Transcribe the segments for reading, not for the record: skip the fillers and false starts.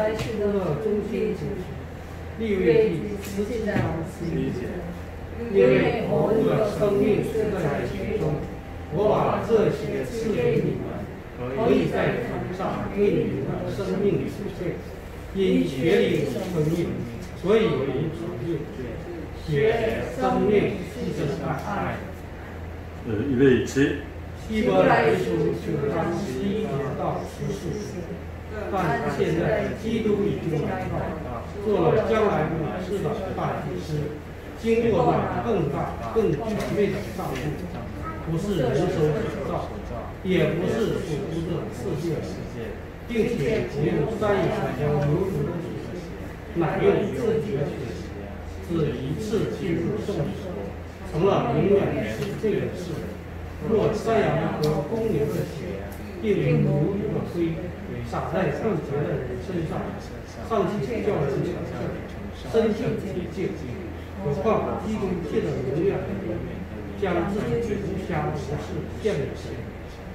来世的中心主，立位第17章11节，因为我物的生命是在其中，我把这些赐给你们，可以在场上对你们的生命里实现。因血里有生命，所以有生命。血生命是真爱。预备起。希伯来书9章11节到14节。但现在基督已经来到，做了将来永世的大祭司，经过那更大、更全备的账目，不是人手所造，也不是属乎这世界，并且不用山羊和牛犊的血，乃用自己的血，只一次进入圣所，成了永远的这个事。若山羊和公牛的血，并牛犊的灰，洒在圣洁的人身上，尚且叫人成圣，身体洁净，何况基督借着永远的灵，将自己无瑕无事献给神，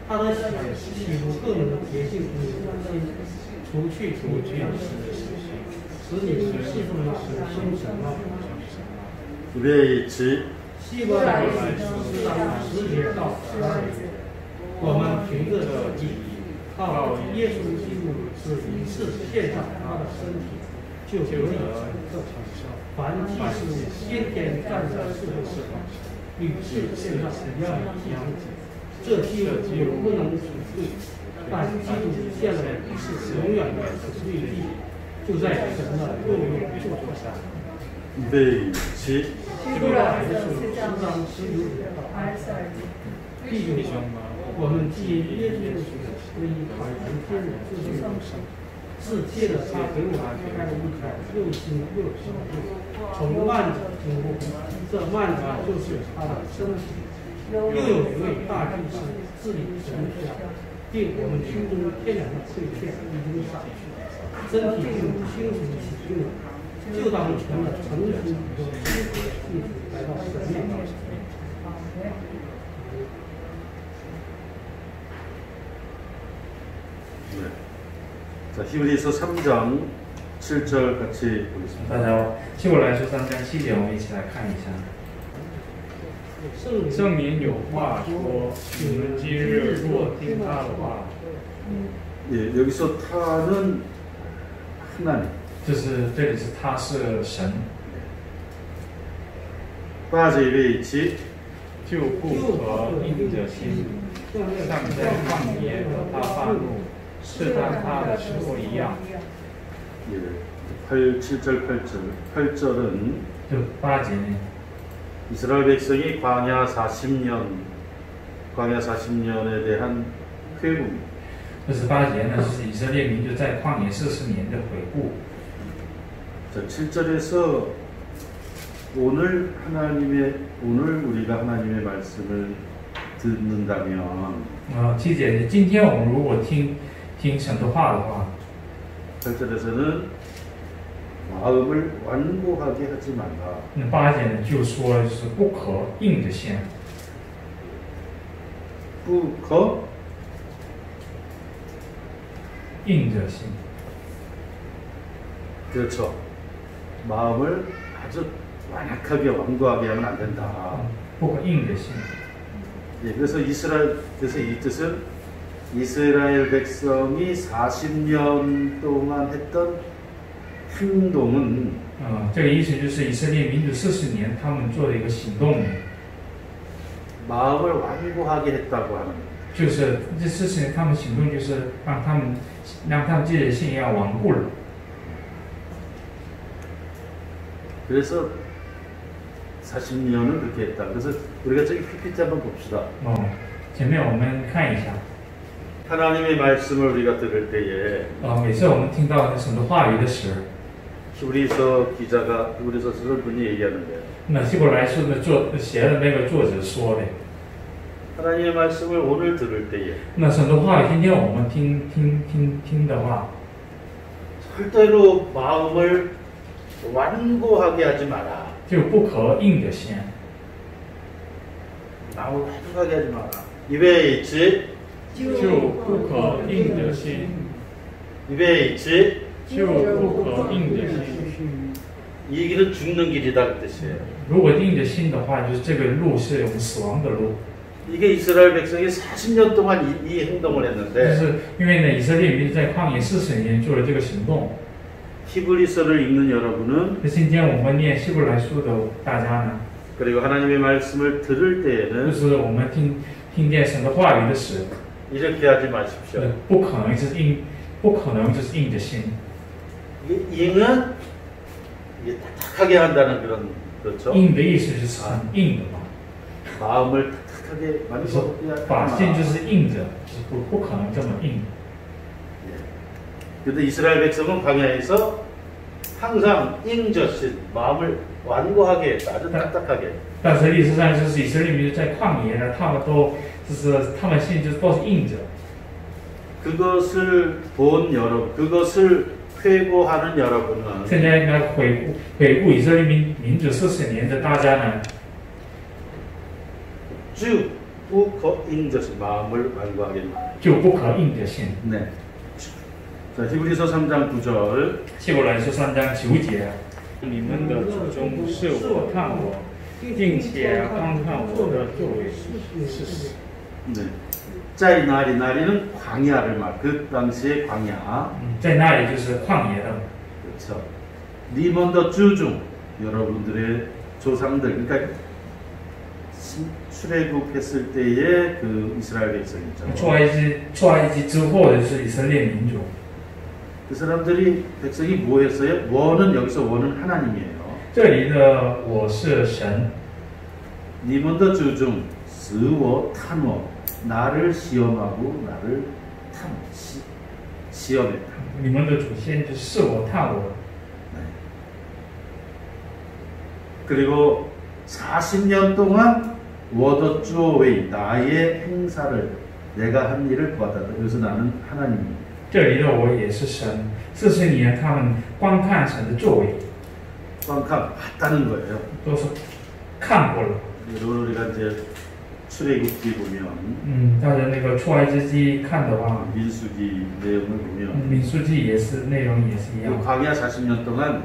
他的血岂不更能洁净你们的心，除去你们的使你们侍奉那生神吗？预备起。希伯来书10章10节到12节，我们凭着这记忆，靠耶稣基督是一次献上他的身体，就得以成圣。凡祭司先天站在世界上，与世献上一样的祭物，这祭物不能赎罪，但基督献了一次永远的赎罪祭，就在神的右边坐下。预备起。希伯来书10章11节到22节，弟兄们，我们既耶稣的血可以坦然天然自己永生，是借着他给我们开了一条又新又长的路，从幔子经过，这幔子就是他的身体。又有一位大祭司治理神的家，并我们心中天然的亏欠已经洒去，身体就清楚洗净了。就当成了成熟和清楚的信徒来到神面前。네. 자, 히브리서 3장 7절 같이 보겠습니다. 大家希伯来书3章7节，我们一起来看一下。圣灵有话说：“你们今日若听他的话。” 예, 여기서 타는 하나님. 这里是他是神。빠져 입에 있지. 就不可硬着心，像在旷野和他发怒试探他的时候一样。 예, 7절 8절은 就8节呢， 이스라엘 백성이 광야 40년에 대한 회복. 28节呢是以色列民就在旷野40年的回顾。 자, 7절에서 오늘 우리가 하나님의 말씀을 듣는다면 7节，今天我们如果听神的话的话， 8절에서는 마음을 완고하게 하지 말라. 那8节呢就说是不可硬着心，不可硬着心。 그렇죠. 마음을 아주 완악하게 완고하게 하면 안 된다. 不可硬着心。 예, 그래서 이 뜻은 이스라엘 백성이 40년 동안 했던 행동은 这个意思就是以色列民族40年他们做的一个行动， 마음을 완고하게 했다고 하는. 就是这40年他们行动就是让他们自己的信仰顽固了。 그래서 40년은 그렇게 했다. 그래서 우리가 저기 PPT 한번 봅시다. 前面我们看一下， 하나님의 말씀을 우리가 들을 때에 每次我们听到神的话语的时候， 히브리서 쓰는 분이 얘기하는데 那希伯来书的写的那个作者说的， 하나님의 말씀을 오늘 들을 때에 那神的话语今天我们听的话， 절대로 마음을 완고하게 하지 마라. 就不可硬着心， 마음을 완고하게 하지 마라. 입에 있지. 就不可硬着心， 입에 있지. 就不可硬着心。 이 길은 죽는 길이다 그 뜻이에요. 如果硬着心的话，就是这个路是我们死亡的路。 이게 이스라엘 백성이 40년 동안 이 행동을 就 했는데 是因为呢，以色列民在旷野40年做了这个行动。 히브리서를 읽는 여러분은 那今天我们念希伯来书的大家呢， 그리고 하나님의 말씀을 들을 就 때에는 是我们听见神的话语的时候， 이렇게 하지 마십시오. 不可能就是硬着心。 이게 ing은 이게 딱딱하게 한다는 그런 그렇죠. 硬的意思就是很硬的嘛， 마음을 딱딱하게 就是把心就是硬着，就是不可能这么硬。 그런데 이스라엘 백성은 광야에서 항상 ing저신 마음을 완고하게 했다. 아주 딱딱하게. 但是历史上就是以色列民在旷野呢，他们都就是他们心就都是硬着。 그것을 본 여러분, 그것을 회고하는 여러분은 现在应该回顾以色列民主40年的大家呢， 쭉 우거 ing저신 마음을 완고하게 만. 就不可硬着心。 네. 자, 히브리서 3장 9절. 希伯来书3章9节，你们的祖宗是我看我，并且观看我的作为是实。 네. 짜이 나리는 광야를 말. 그 당시의 광야. 在那里就是旷野了。 그렇죠. 리먼더 주중 여러분들의 조상들 그러니까 출애굽했을 때의 그 이스라엘 백성이죠. 出埃及之后的是以色列民族， 그 사람들이 백성이 뭐 했어요? 원은 여기서 원은 하나님이에요. 这里的我是神， 리먼더 주중 스워 탄워 나를 시험하고 나를 시험했다. 你们的祖先就是我探我， 그리고 40년 동안 워더주어웨이 나의 행사를 내가 한 일을 보았다. 그래서 나는 하나님입니다. 这里的我也是神。40年他们观看神的作为， 꽝꽝 봤다는 거예요. 都是看过了。 여러분 우리가 이제 출애굽기 보면 大家那个出埃及记看的话， 민수기 내용을 보면 民数记也是内容也是一样。 광야 40년 동안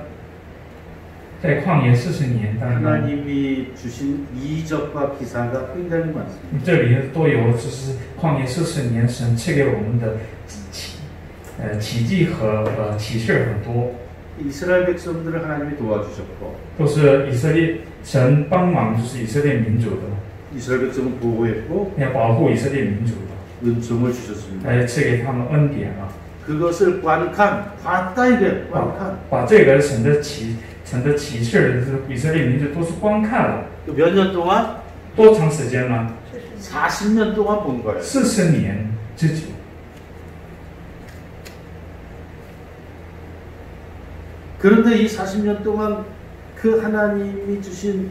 在旷野40年当中， 하나님이 주신 이적과 기사가 굉장히 많습니다. 这里都有就是旷野40年神赐给我们的奇迹和启示很多， 이스라엘 백성들을 하나님이 도와주셨고 都是以色列神帮忙，就是以色列民族的， 이스라엘 백성은 보호했고 要保护以色列民族的， 은총을 주셨습니다. 来赐给他们恩典啊， 그것을 관칸 봤다 이게 관칸 把这个神的启示，以色列民族都是观看了， 몇 년 동안 多长时间呢？ 40년 동안 본 거예요. 40年之久。 그런데 이 40년 동안 그 하나님이 주신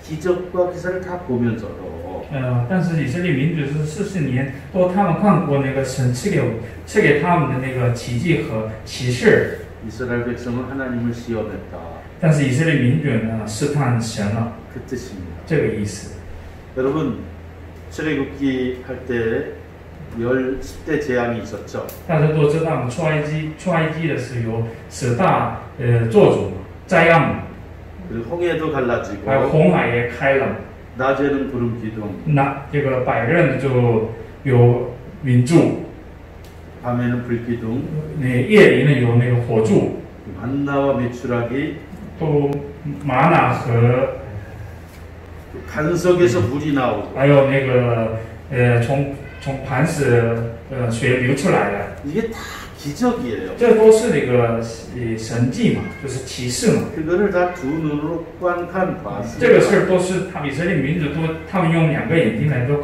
기적과 기사를 다 보면서도 但是以色列民族是40年，都他们看过那个神赐给他们的那个奇迹和启示， 이스라엘 백성은 하나님을 시험했다. 但是以色列民族呢试探神了， 그 뜻입니다. 这个意思。 여러분 출애굽기 할 때 10대 재앙이 있었죠. 大家都知道，出埃及的时候有10大做主嘛，灾殃嘛， 그리고 홍해도 还有 갈라지고 红海也开了， 낮에는 구름 기둥, 那这个百仞就有云柱， 밤에는 불 기둥, 夜里呢有那个火柱， 만나와 메추라기, 都玛瑙和 반석에서 물이 나오고 还有那个从磐石水流出来的， 이게 다 기적이에요. 这都是那个神迹嘛，就是启示嘛。 그거를 다 두 눈으로 관칸 봤습니다. 这个事儿都是以色列民族他们用2个眼睛来都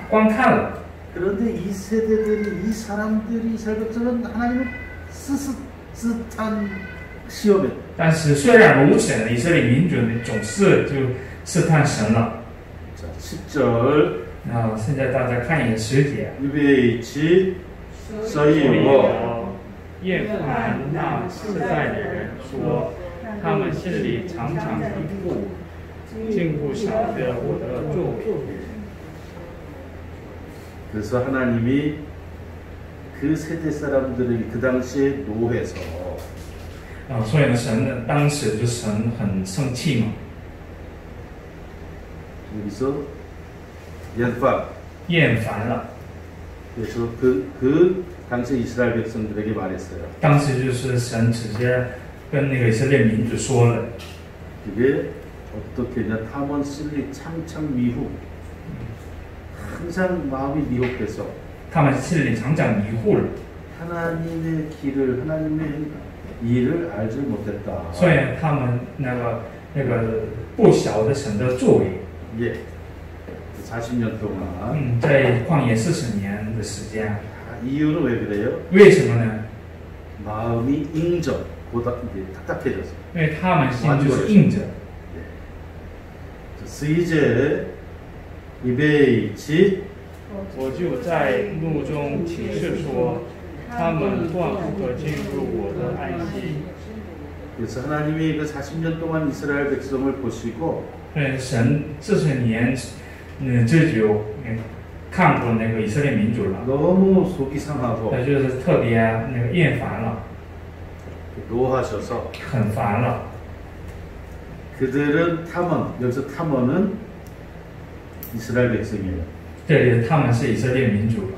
观看了。 그런데 이 세대들이 이 사람들이 이스라엘 백성은 하나님을 스스한 시험했다. 但是虽然如此，以色列民族总是就试探神了。 자, 10절 那现在大家看一个10节， 유베이치 所以 서이워 我厌烦那世代的人说，他们心里常常禁不晓得我的作为。 그래서 하나님이 그 세대 사람들을 그 당시에 노해서 所以呢，神当时就神很生气嘛， 여기서 연합. 厌烦了。 그래서 그 당시 이스라엘 백성들에게 말했어요. 当时就是神直接跟那个以色列民族说了， 그게 어떻게 했냐? 탐원 실리 창창 미후. 항상 마음이 미혹돼서 他们心里常常迷糊了， 하나님의 길을 하나님의 일을 알지 못했다. 所以他们那个不晓得神的作为。 예. 40년 동안. 在旷野40年的时间， 이유는 왜 그래요? 为什么呢？ 마음이 인정, 보다 이제 딱딱해져서. 因为他们心就是硬着。 이제 이베이치 我就在怒中起誓说，他们断不可进入我的安息。 그래서 하나님이 그 40년 동안 이스라엘 백성을 보시고 神40年，这就看过那个以色列民族了， 너무 속이 상하고 那就是特别那个厌烦了， 노하셔서 很烦了。 그들은 탐원, 여기서 탐원은 이스라엘 백성이에요. 这里他们是以色列民族了，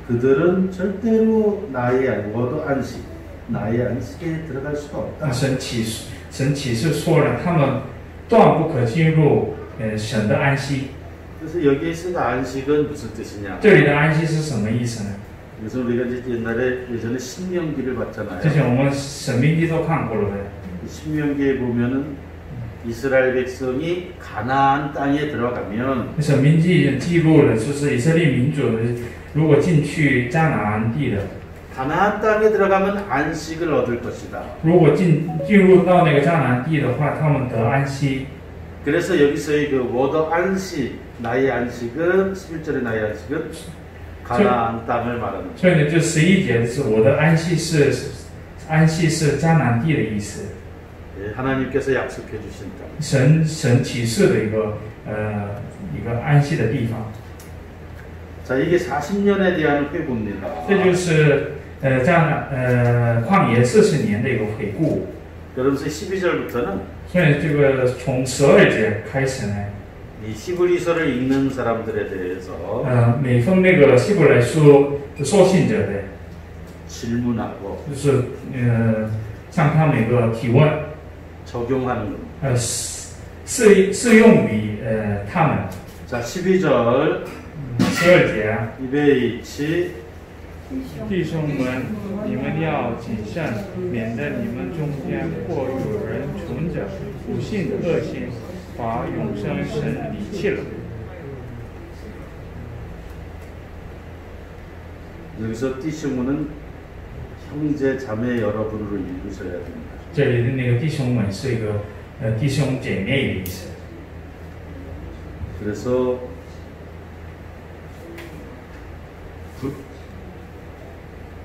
그들은 절대로 나의 워도 안식, 나의 안식에 들어갈 수가 없다. 神启示说了，他们断不可进入神的安息。 그래서 여기에 있는 안식은 무슨 뜻이냐? 这里的安息是什么意思呢？ 그래서 우리가 이제 예전에 신명기를 봤잖아요. 之前我们神命记都看过了呗。 신명기에 보면은 이스라엘 백성이 가나안 땅에 들어가면 神命记记录了，就是以色列民族如果进去迦南地的， 가나안 땅에 들어가면 안식을 얻을 것이다. 如果进入到那个迦南地的话，他们得安息。 그래서 여기서의 그 워더 안식, 나의 안식은 11절의 나의 안식은 가나안 땅을 말하는. 所以呢，就11节是我的安息是迦南地的意思。 하나님께서 약속해 주신 땅. 神启示的一个安息的地方。 자, 이게 40년에 대한 회고입니다. 这就是旷野40年的一个回顾。 그러면서 12절부터는 所以这个从12节开始呢， 이 히브리서를 읽는 사람들에 대해서 每封那个希伯来书受信者的， 질문하고 就是向他们一个提问， 적용하는 겁니다. 适用于他们。 자, 12절 12节， 이베이치 弟兄们，你们要谨慎，免得你们中间或有人存着不信的恶心，把永生神离弃了。 여기서 띠시문은 형제 자매 여러분으로 읽으셔야 됩니다. 这里的那个弟兄们是一个弟兄姐妹的意思。 그래서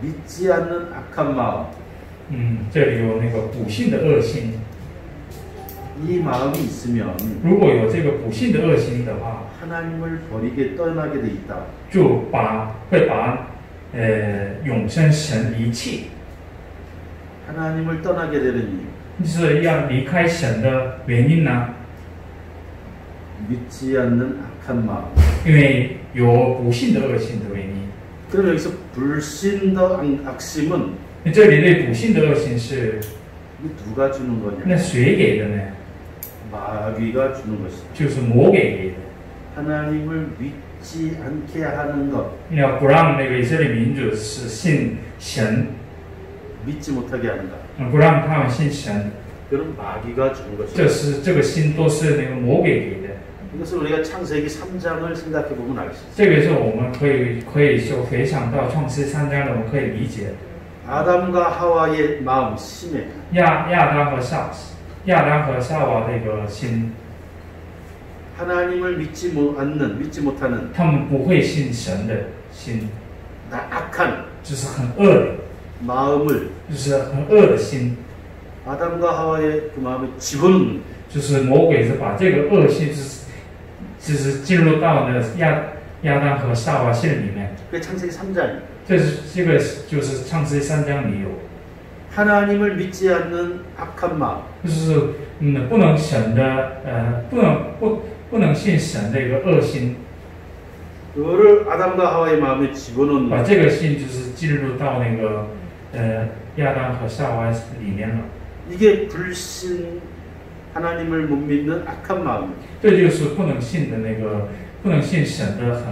믿지 않는 악한 마음, 这里有那个不信的恶心。 이 마음이 있으면 如果有这个不信的恶心的话， 하나님을 버리게 떠나게 돼 있다. 就会把永生神离弃， 하나님을 떠나게 되는 이유, 就是要离开神的原因呢？ 믿지 않는 악한 마음. 因为有不信的恶心的原因。 그럼 여기서 불신더 악심은 这里的不信的恶心是 이거 누가 주는 那 거냐? 谁给的呢？ 마귀가 주는 것이다. 就是魔给的。 하나님을 믿지 않게 하는 것, 要不让那个以色列民族是信神， 믿지 못하게 한다. 不让他们信神， 그럼 마귀가 주는 것이다. 这个心都是那个魔给的。 이것을 우리가 창세기 3장을 생각해 보면 알 수 있어요. 这个是我们可以就回想到创世3章的，我们可以理解。 아담과 하와의 마음, 심해. 亚当和夏娃的一个心， 하나님을 믿지 못하는 他们不会信神的心， 악한 就是很恶的， 마음을 就是很恶的心， 아담과 하와의 그 마음에 집어넣는 就是魔鬼是把这个恶心就是进入到呢亚当和夏娃心里面。 그게 창세기 3장입니다. 这个就是创世3章里有。 하나님을 믿지 않는 악한 마음. 就是不能神的不能信神的一个恶心， 그거를 아담과 하와의 마음에 把 집어넣는 这个信就是进入到那个亚当和夏娃里面了。 이게 불신 하나님을 못 믿는 악한 마음. 这就是不能信的那个不能信神的很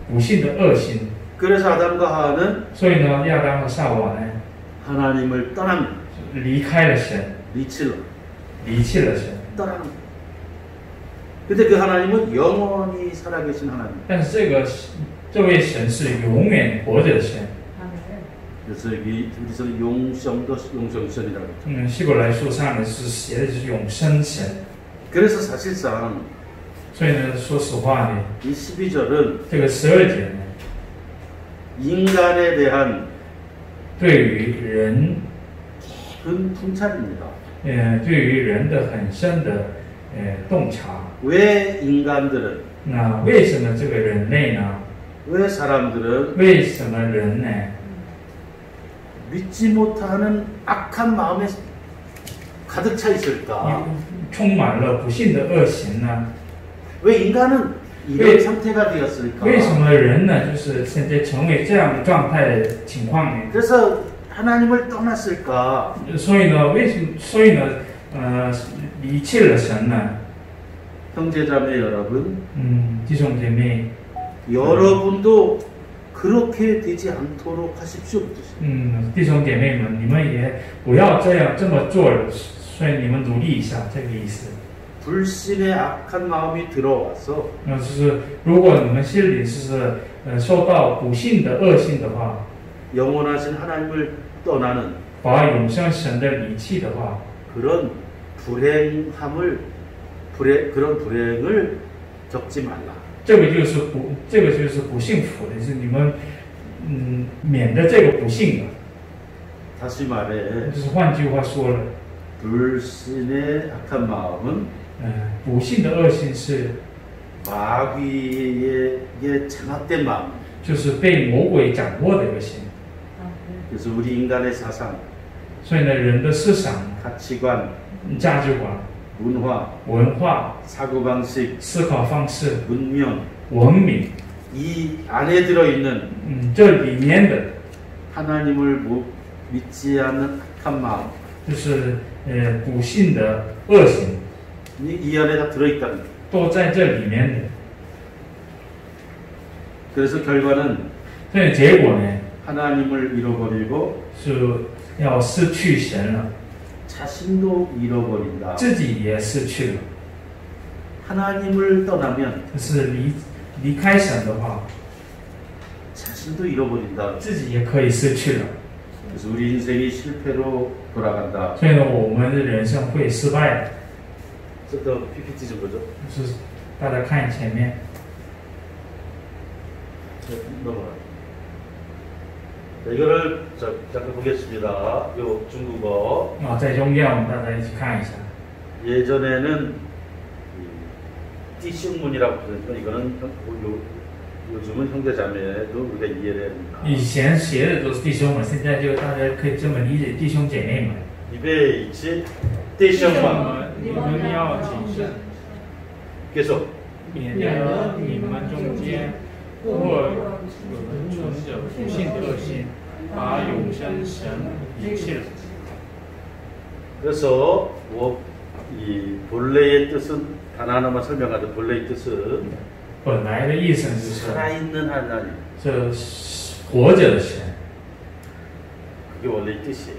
不信的恶心。 그래서 아담과 하와는 所以呢，亚当和夏娃呢 하나님을 떠납니다. 离开了神， 리칠러 离弃了神。 떠납니다. 근데 그 하나님은 영원히 살아계신 하나님. 但是这位神是永远活着的神。 그래서 여기 우리서는 용성선이라고. 希伯来书上呢是写的就是永生神。 그래서 사실상 所以呢，说实话呢， 이 12절은 这个12节呢， 인간에 대한 对于人， 깊은 통찰입니다. 对于人的很深的洞察。 왜 인간들은 那为什么这个人类呢？ 왜 사람들은 为什么人呢？ 믿지 못하는 악한 마음에 가득 차 있을까? 充满了不幸的恶行呢？ 왜 인간은 이런 상태가 되었을까? 为什么人呢，就是现在成为这样的状态的情况呢？ 그래서 하나님을 떠났을까? 所以呢，离弃了神呢？ 형제자매 여러분, 弟兄姐妹， 여러분도 그렇게 되지 않도록 하십시오. 弟兄姐妹们，你们也不要这么做了，所以你们努力一下，这个意思。 불신의 악한 마음이 들어와서 就是如果你们心里是受到不幸的恶性的话， 영원하신 하나님을 떠나는 把永生神的离弃的话， 그런 그런 불행을 겪지 말라. 这个就是不幸福的，就是你们免得这个不幸了。 다시 말해 就是换句话说了， 불신의 악한 마음은 不幸的恶性是 마귀에게 장악된 마음. 就是被魔鬼掌握的恶行。 그래서 우리 인간의 사상, 所以呢，人的思想、 가치관, 价值观、 문화, 文化、 사고방식, 思考方式、 문명, 文明， 이 안에 들어있는 这里面的 하나님을 믿지 않는 악한 마음, 就是不幸的恶行， 이 안에 다 들어있다는 거예요. 都在这里面的。 그래서 결과는 所以结果呢， 하나님을 잃어버리고 是要失去神了， 자신도 잃어버린다. 自己也失去了。 하나님을 떠나면 就是离开神的话， 자신도 잃어버린다. 自己也可以失去了。 그래서 우리 인생이 실패로 돌아간다. 所以呢，我们的人生会失败的。 더 PPT 좀 보죠. 就是大家看前面， 넘어가. 자, 이거를 잠깐 보겠습니다. 요 중국어. 在中间我们大家一起看一下。 예전에는 띠신문이라고 부르니까 이거는 요즘은 형제자매도 우리가 이해를 합니다. 以前写的都是弟兄们，现在就大家可以这么理解弟兄姐妹们。 입에 있지 띠신문. 你们要谨慎， 계속 免得你们中间或有人存着不信的恶心，把永生神离弃了。 그래서 이 본래의 뜻은 하나하나만 설명하자. 본래의 뜻은 本来的意思就是 살아있는 하나님. 这活着的神， 그게 원래 뜻이에요.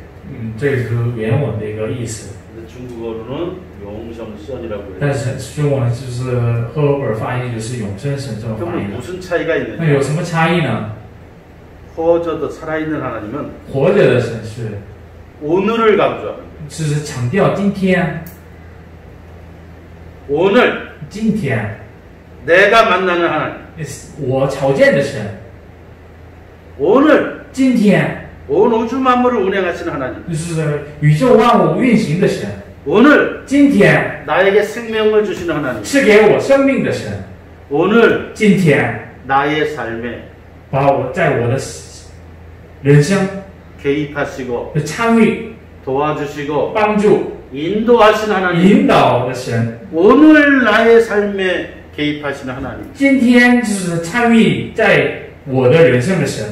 这个是原文的一个意思。 근데 중국어로는 용성선이라고 해요. 但是中文就是赫本发音就是永生神这种发 그러면 音的。 무슨 차이가 那 있느냐? 有什么差异呢？ 허저도 살아있는 하나님은 活着的神是 오늘을 강조합니다. 是强调今天， 오늘 今天 내가 만나는 하나님. 我朝见的神， 오늘 今天 온 우주 만물을 운행하시는 하나님. 就是宇宙万物运行的神， 오늘 今天 나에게 생명을 주시는 하나님. 是给我生命的神， 오늘 今天 나의 삶에 把我在我的人生 개입하시고 参与、 도와주시고 帮助、 인도하신 하나님, 引导的神。 오늘 나의 삶에 개입하시는 하나님. 今天就是参与在我的人生的神，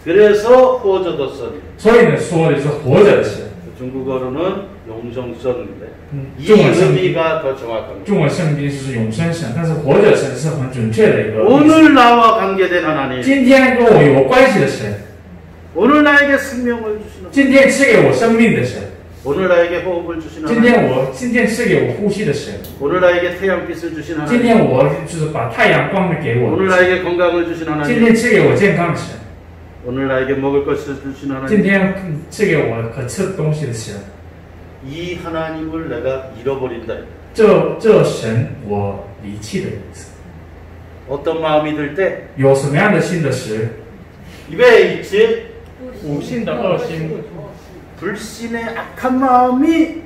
그래서 호저도선, 所以呢，说的是活着的神。 중국어로는 용성선인데 이 中文圣经， 의미가 더 정확합니다. 中文圣经是永生神，但是活着神是很准确的一个意思。 오늘 나와 관계된 하나님, 今天跟我有关系的神， 오늘 나에게 생명을 주시는, 今天赐给我生命的神， 오늘 나에게 호흡을 주시는 今 하나님, 天赐给我呼吸的神， 오늘 나에게 태양빛을 주시는 今 하나님, 天我就是把太阳光给我 오늘 的神， 나에게 건강을 주시는 今 하나님, 天赐给我健康的神， 오늘 나에게 먹을 것을 주시는 今 하나님. 天赐给我可吃的东西的神。 이 하나님을 내가 잃어버린다. 这神我离弃的意思。 어떤 마음이 들 때 有什么样的心的时， 입에 있지 不信的恶心， 불신의 악한 마음이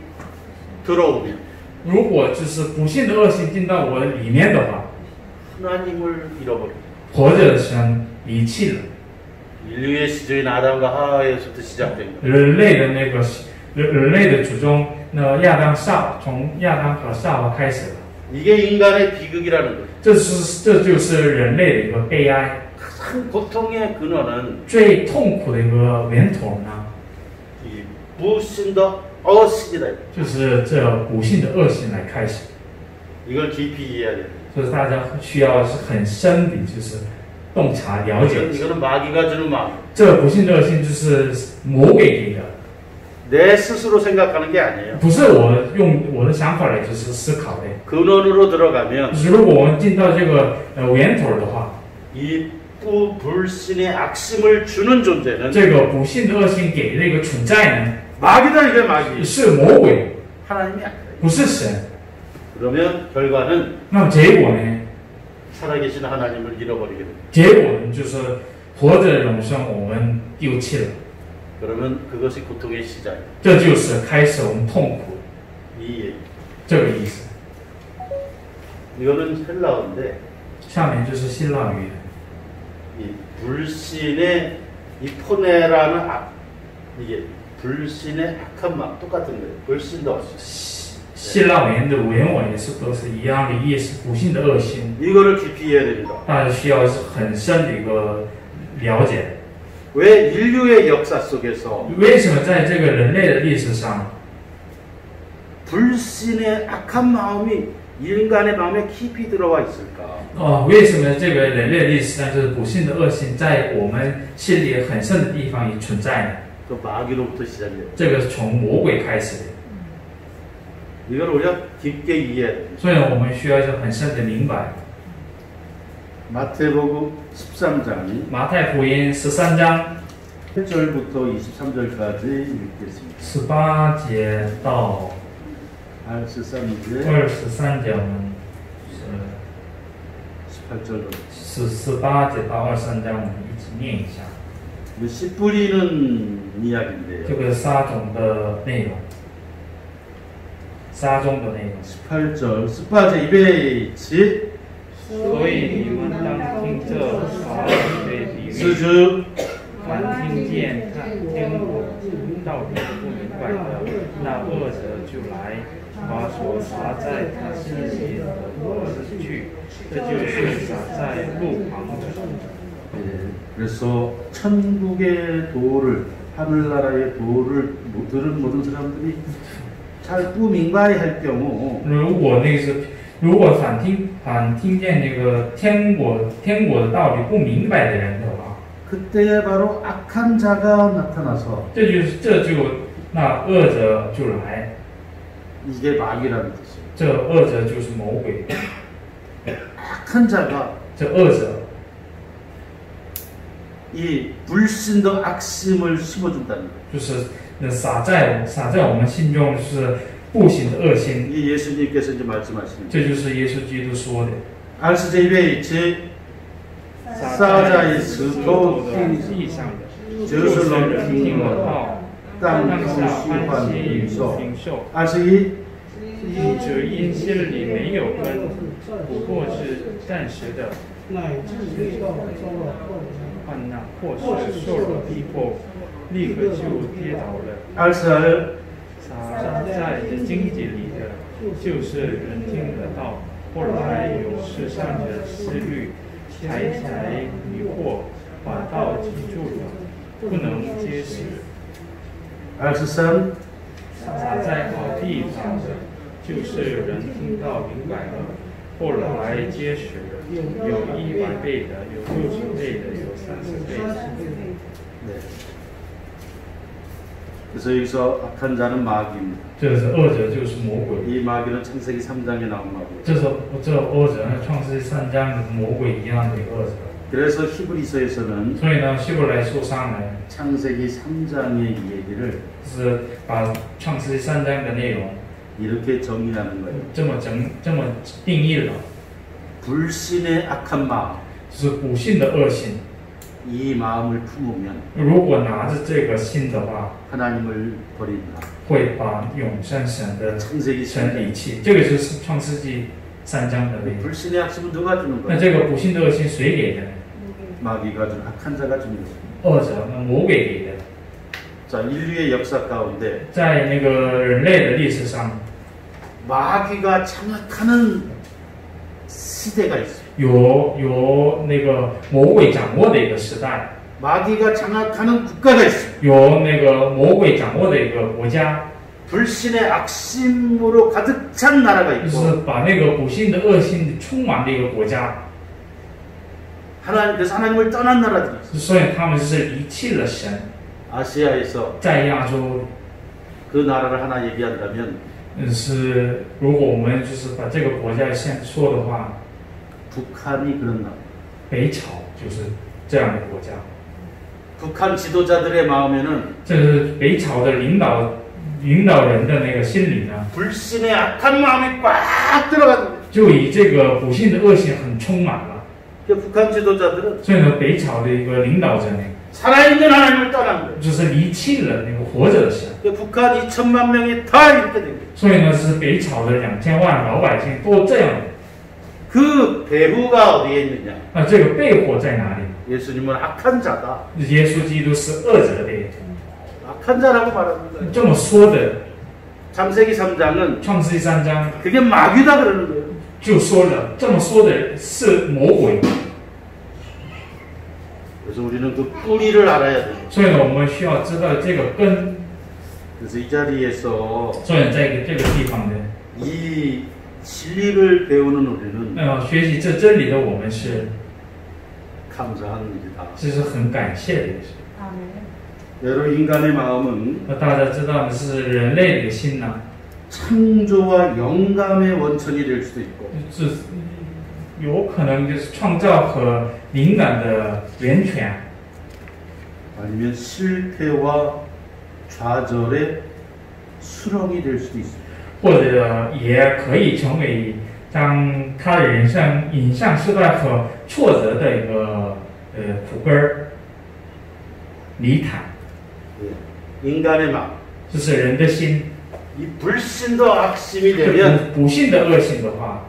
들어오면 如果就是不幸的恶心进到我里面的话， 하나님을 잃어버린다. 活着的神离弃了 인류의 시조인 아담과 하와에서부터 시작된 것. 人类的那个人类的祖宗，那亚当从亚当和夏娃开始了， 이게 인간의 비극이라는 거예요. 这就是人类的一个悲哀， 큰 고통의 근원은 最痛苦的一个源头呢， 이 무신더 어신이다. 就是这不幸的恶心来开始， 이걸 깊이 이해해야 돼요. 所以大家需要是很深的，就是洞察了解。 이거는 마귀가 주는 마음. 这不幸的恶心就是魔鬼给的， 내 스스로 생각하는 게 아니에요. 不是我用我的想法来就是思考的。 근원으로 들어가면 如果我们进到这个源头的话， 이 불신의 악심을 주는 존재는 这个不幸的恶心给那个存在呢， 마귀다. 이게 마귀. 是魔鬼， 하나님이 아니다. 不是神。 그러면 결과는 那么结果呢？ 살아계신 하나님을 잃어버리게 됩니다. 结果呢就是活着的永生我们丢弃了， 그러면 그것이 고통의 시작이에요. 这就是开始我们痛苦 이 얘기. 这个意思。 이거는 헬라어인데 下面就是希腊语， 이 불신의 이 포네라는 악, 이게 불신의 악한 마음 똑같은 거예요. 불신도 없이. 希腊文的原文也是都是一样的意思，不幸的恶心， 이거를 깊이 이해해야 됩니다. 大家需要是很深的一个了解。 왜 인류의 역사 속에서 为什么在这个人类的历史上， 불신의 악한 마음이 인간의 마음에 깊이 들어와 있을까? 为什么这个人类历史上就是不幸的恶心在我们心里很深的地方也存在呢？ 그 마귀로부터 시작돼요. 这个是从魔鬼开始的， 이걸 우리가 깊게 이해해야 돼요. 所以呢，我们需要是很深的明白。 마태복음 13장이 马太福音13章 1절부터 23절까지 읽겠습니다. 18节到 23절 23节，我们 18절로 18节到23章，我们一起念一下。 씨 뿌리는 这 이야기인데요. 个撒种的内容，撒种的内容。 18절 스파제 입에 지 所以你们当听这话的里面， 스주 凡听见他天国道理不明白的，那恶者就来，把所撒在他心里的夺了去，这就是撒在路旁的。 그래서 천국의 도를 하늘나라의 도를 들은 모든 사람들이 잘不明白할 경우 如果反听见那个天国的道理不明白的人的话， 그때 바로 악한 자가 나타나서 这就那恶者就来， 이게 마귀라는 뜻이에요. 这恶者就是魔鬼， 악한 자가 这恶者 이 불신도 악심을 심어준다는 거예요. 就是那撒在我们心中是不行的恶心， 이 예수님께서 이제 말씀하시는 这就是耶稣基督说的。 알스제 입에 제 撒在石头的地上的，就是人听了道，当下欢喜领受， 알스이 只因心里没有根，不过是暂时的， 乃至遇到遭了患难， 患难或是受了逼迫，立刻就跌倒了。 알스알 撒在这荆棘里的，就是人听得到，后来有世上的思虑，才迷惑，把道记住了，不能结实。 알스산 撒在好地上的，就是人听到明白了，后来结实，有100倍的，有60倍的，有30倍的。 네. 그래서 여기서 악한 자는 마귀입니다. 这是恶者，就是魔鬼。 이 마귀는 창세기 3장에 나온 마귀. 这恶者呢，创世3章的魔鬼一样的恶者。 그래서 히브리서에서는 所以呢，希伯来书上呢， 창세기 3장의 이 얘기를 是把创世3章的内容 이렇게 정의하는 거예요. 这么定义了， 불신의 악한 마음, 就是不信的恶心。 이 마음을 품으면 如果拿着这个心的话， 하나님을 버린다. 会把永生神的 창세기 神离弃。这个就是创世纪3章的内容。 불신의 악심은 누가 주는 那 거예요? 这个不信的恶心谁给的呢？ 마귀가 준 악한 자가 주는 거예요. 恶者，那魔鬼给的。 자, 인류의 역사 가운데 在那个人类的历史上， 마귀가 장악하는 시대가 있어요. 有那个魔鬼掌握的一个时代， 마귀가 장악하는 국가가 있어요. 有那个魔鬼掌握的一个国家， 불신의 악심으로 가득 찬 나라가 就 있고 是把那个不信的恶心充满的一个国家。 그래서 하나님을 떠난 나라들이 있어요. 所以他们是离弃了神。 아시아에서 在亚洲， 그 나라를 하나 얘기한다면 是如果我们就是把这个国家先说的话， 북한이 그런 나라. 北朝就是这样的国家。 북한 지도자들의 마음에는 这是北朝的领导人的那个心里呢， 불신의 악한 마음이 꽉 들어가는 거예요. 就以这个不信的恶行很充满了。 북한 지도자들은 所以呢，北朝的一个领导者呢， 살아있는 하나님을 떠난 거예요. 就是离弃了那个活着的神。 북한 2천만 명이 다 이렇게 된 거예요. 所以呢，是北朝的2000万老百姓都这样。 그 배후가 어디에 있느냐? 那这个背后在哪里？ 예수님은 악한 자다. 耶稣基督是恶者的， 악한 자라고 말하는 거예요. 这么说的。 창세기 3장은 创世纪3章 그게 마귀다 그러는 거예요. 就说了，这么说的是魔鬼。 그래서 우리는 그 뿌리를 알아야 돼요. 所以呢，我们需要知道这个根。 그래서 이 자리에서 所以在这个地方呢， 이 진리를 배우는 우리는 学习这真理的我们是 감사한 일이다. 这是很感谢的事。 여러분 인간의 마음은 那大家知道的是人类的心呢， 창조와 영감의 원천이 될 수도 있고 是有可能就是创造和灵感的源泉， 아니면 실패와 좌절의 수렁이 될 수도 있습니다. 或者也可以成为当他的人生引向失败和挫折的一个苦根儿泥潭。 인간의 마음, 这是人的心。 이 불신도 악심이 되면 不信的恶行的话，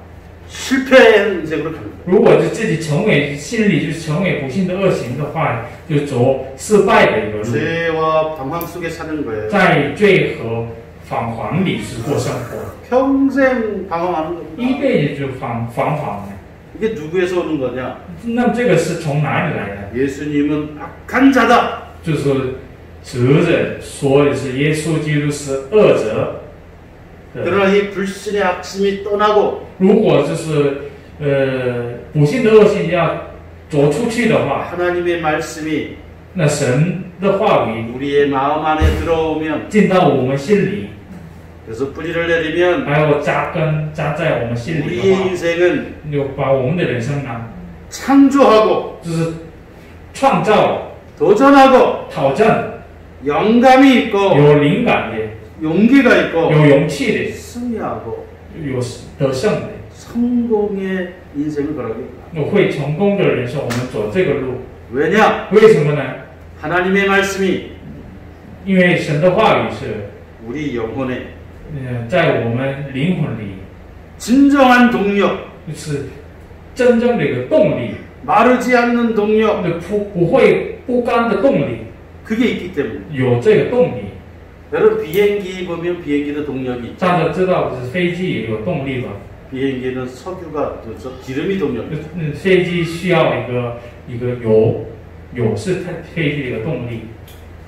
실패의 인생으로 가는 거예요. 如果是自己成为心里就是成为不信的恶行的话，就走失败的一个路， 죄와 방황 속에 사는 거예요. 在罪和彷徨里是过生活， 평생 방황하는 거예요. 一辈子就彷徨呢。 이게 누구에서 오는 거냐? 那么这个是从哪里来的？ 예수님은 악한 자다. 就是指着说的是耶稣基督是恶者。 그러나 이 불신의 악심이 떠나고 如果就是不信的恶行要走出去的话， 하나님의 말씀이 那神的话语 우리의 마음 안에 들어오면 进到我们心里， 그래서 뿌리를 내리면 还有扎在我们心里的 우리의 话， 인생은 就把我们的人生呢， 창조하고 就是创造、 도전하고 挑战， 영감이 있고 有灵感的， 용기가 있고 有勇气的， 승리하고 有得胜的， 성공의 인생을 걸어가겠다. 会成功的人生，我们走这个路。 왜냐? 为什么呢？ 하나님의 말씀이 因为神的话语是， 우리 영혼에 在我们灵魂里， 진정한 동력, 就是真正的一个动力， 마르지 않는 동력, 不会不甘的动力， 그게 있기 때문에. 有这个动力。 여러분 비행기 보면 비행기도 동력이 있죠. 大家知道，就是飞机也有动力吧？ 비행기는 석유가 기름이 동력이. 飞机需要一个油是飞机的一个动力。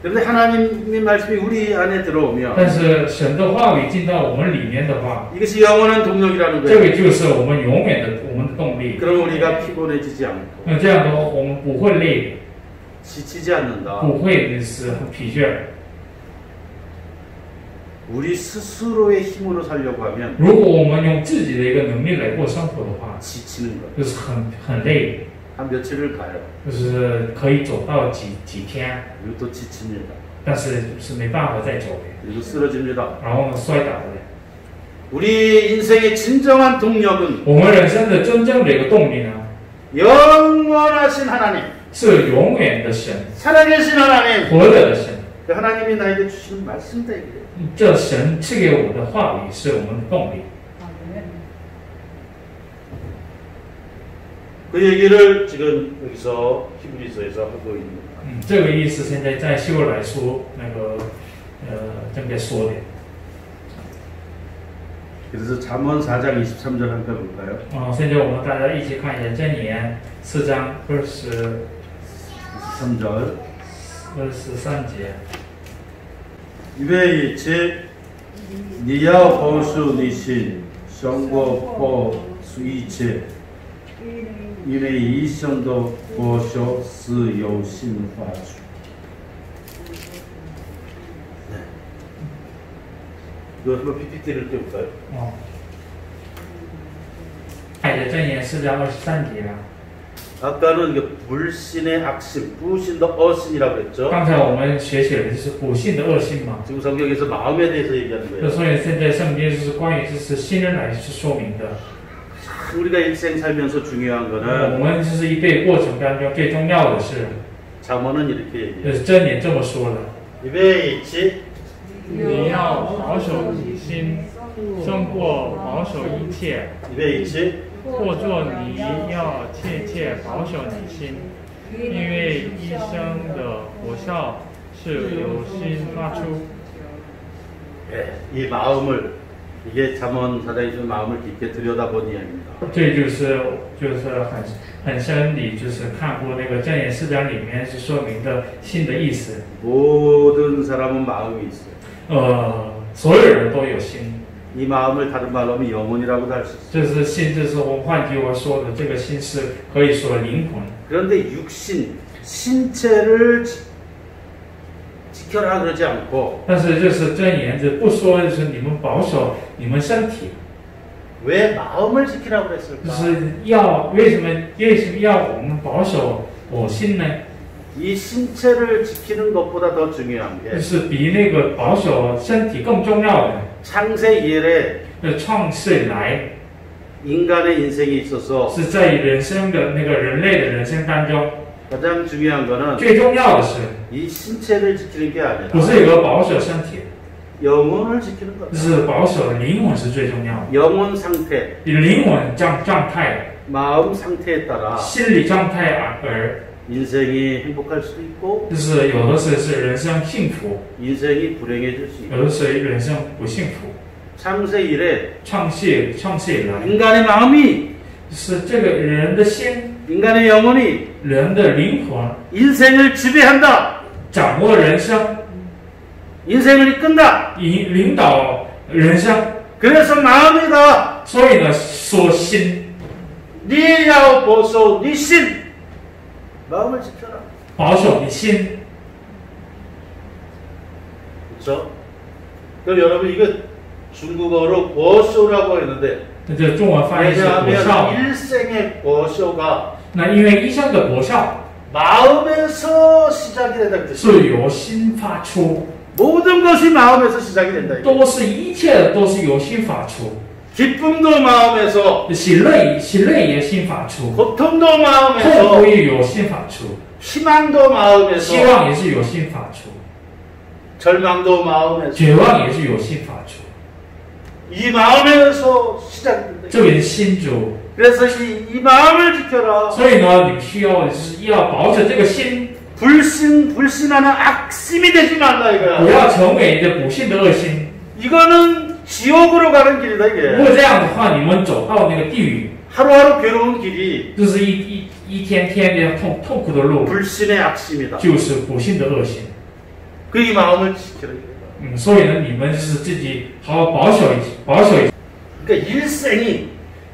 그런데 하나님의 말씀이 우리 안에 들어오면 但是神的话语进到我们里面的话， 이것이 영원한 동력이라는 这 거예요. 个就是我们永远的我们的动力。 그럼 우리가 피곤해지지 않고 那这样的话，我们不会累， 지치지 않는다. 不会是很疲倦。 우리 스스로의 힘으로 살려고 하면 如果我们用自己的一个能力来过生活的话， 지치는 거예요. 就是很累， 한 며칠을 가요. 就是可以走到几天， 그리고 또 지칩니다. 但是是没办法再走的， 그리고 쓰러집니다. 然后呢摔倒了。 우리 인생의 진정한 동력은 我们人生的真正的一个动力呢， 영원하신 하나님, 是永远的神， 살아계신 하나님, 活着的神。 그 하나님이 나에게 주시는 말씀이다 이거예요. 这神赐给我的话语是我们的动力。 그 얘기를 지금 여기서 히브리서에서 하고 있는 거예요. 这个意思现在在希伯来书正在说的。 그래서 잠언 4장 23절 한번 볼까요? 现在我们大家一起看一下箴言4章23 节。 이베이 제 니야오 보수 니신 성고 보 수이체 이네 이션도 보쇼 스 요신 화주. 이거 한번 PPT를 떼볼까요? 看一下箴言4章23节。 아까는 이게 불신의 악심, 부신도 어신이라고 했죠. 刚才我们学习的就是不信的恶心嘛。 지금 성경에서 마음에 대해서 얘기하는 거예요. 所以现在圣经就是关于就是新人来去说明的。 우리가 일생 살면서 중요한 我 거는 们就是一辈过程当中最重要的是， 잠언은 이렇게 얘기해요. 就是箴言这么说了。 이베이치 你要保守你心，胜过保守一切。 이베이치 或作你要切切保守你心，因为一生的果效是由心发出。 이 마음을 이게 잠언 사장이 좀 마음을 깊게 들여다본 이야기입니다. 这就是很深的，就是看过那个箴言4章里面是说明的心的意思。 모든 사람은 마음이 있어요. 所有人都有心。 이 마음을 다른 말로 하면 영혼이라고도 할 수 있어요. 这是心，这是我换句话说的，这个心是可以说灵魂。 그런데 육신, 신체를 지켜라 그러지 않고 但是就是箴言是不说就是你们保守你们身体， 왜 마음을 지키라고 就 그랬을까? 是要为什么要我们保守我心呢？ 이 신체를 지키는 것보다 더 중요한 就 게 是比那个保守身体更重要的。 창세 이래 创世以来 인간의 인생에 있어서 是在人生的那个人类的人生当中， 가장 중요한 거는 最重要的是 이 신체를 지키는 게 不 아니라 是一个保守身体， 영혼을 지키는 거다. 是保守灵魂是最重要的。 영혼 상태, 灵魂状态、 마음 상태에 따라 心理状态而 인생이 행복할 수도 있고 就是有的是人生幸福， 인생이 불행해질 수 있고 有的是人生不幸福。 창세 이래 创世以来， 인간의 마음이 是这个人的心、 인간의 영혼이 人的灵魂 인생을 지배한다. 掌握人生， 인생을 이끈다. 领导人生。 그래서 마음이다. 所以呢，说心 니야오 보소 니신 마음을 지켜라. 保守你心， 그렇죠? 그럼 여러분 이거 중국어로 보쇼라고 했는데 这中文翻译是国孝。 왜냐하면 일생의 보쇼가 那因为一生的国孝 마음에서 시작이 된다는 뜻이에요. 是由心发出， 모든 것이 마음에서 시작이 된다. 都是一切都是由心发出， 기쁨도 마음에서, 喜乐也心发出， 고통도 痛苦 마음에서, 也由心发出， 희망도 希 마음에서, 望也是由心发出， 절망도 마음에서, 绝望也是由心发出。 이 마음에서 시작된다. 这个是心主， 그래서 이 마음을 지켜라. 所以呢，你需要就是要保持这个心， 불신하는 악심이 되지 말라 不 이거야. 要成为一个不信的恶心。 이거는 지옥으로 가는 길이다 如 이게. 果这样的话，你们走到那个地狱， 하루하루 괴로운 길이 就是一天天的痛苦的路， 불신의 악심이다. 就是不信的恶心。 그 이 마음을 지키라. 所以呢，你们就是自己好好保守一些，保守一些。 그러니까 일생이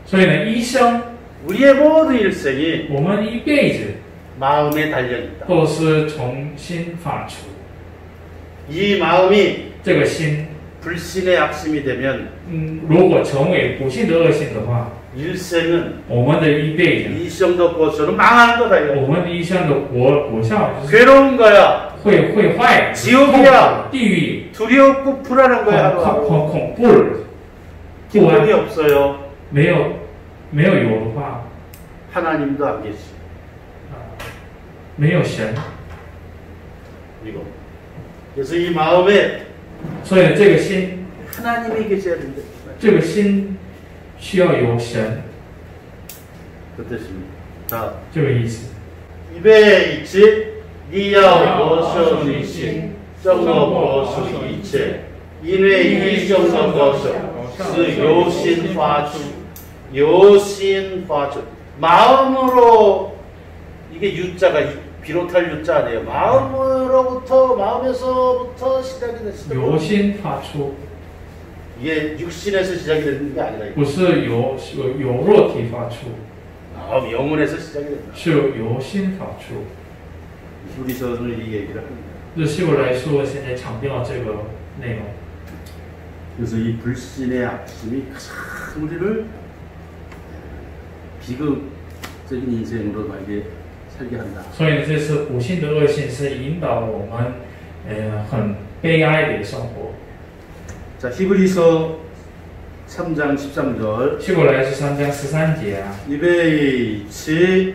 所以呢，一生 우리의 모든 일생이 我们一辈子 마음에 달려 있다. 都是从心发出， 이 마음이 这个心， 불신의 악심이 되면 如果成为不信的恶心的话， 일생은 我们的一辈子， 이성도 고소는 망하는 거다 我 이거. 们的一生的果效就是 괴로운 거야. 会坏， 지옥이야. 地狱 두렵고 불안한 거야. 很 하루하루. 恐怖了，不 기쁨이 安， 없어요. 没有的话， 하나님도 안 계시. 没有神， 이거. 그래서 이 마음에 所以这个心， 하나님이 계셔야 된다. 这个心需要有神， 그 뜻입니다. 자, 这个意思。 입에 있지 니야 보셔 니시 정어 보셔 이체 인외 이정어 보셔 그 요신화주 마음으로 이게 유자가 비롯할 유자 아니에요. 마음으로부터 시작이 됐어요. 由心发出， 이게 육신에서 시작이 되는 게 아니라 不是由肉体发出， 마음 영혼에서 시작이 된다. 是由心发出。 우리서는 이 얘기를 합니다. 对希伯来说，现在强调这个内容。 그래서 이 불신의 악심이 가장 우리를 비극적인 인생으로 만약에 살게 한다. 所以这次不幸的恶性是引导我们，很悲哀的生活。 자, 히브리서 3장 13절. 希伯来是3章13节啊， 입에 있지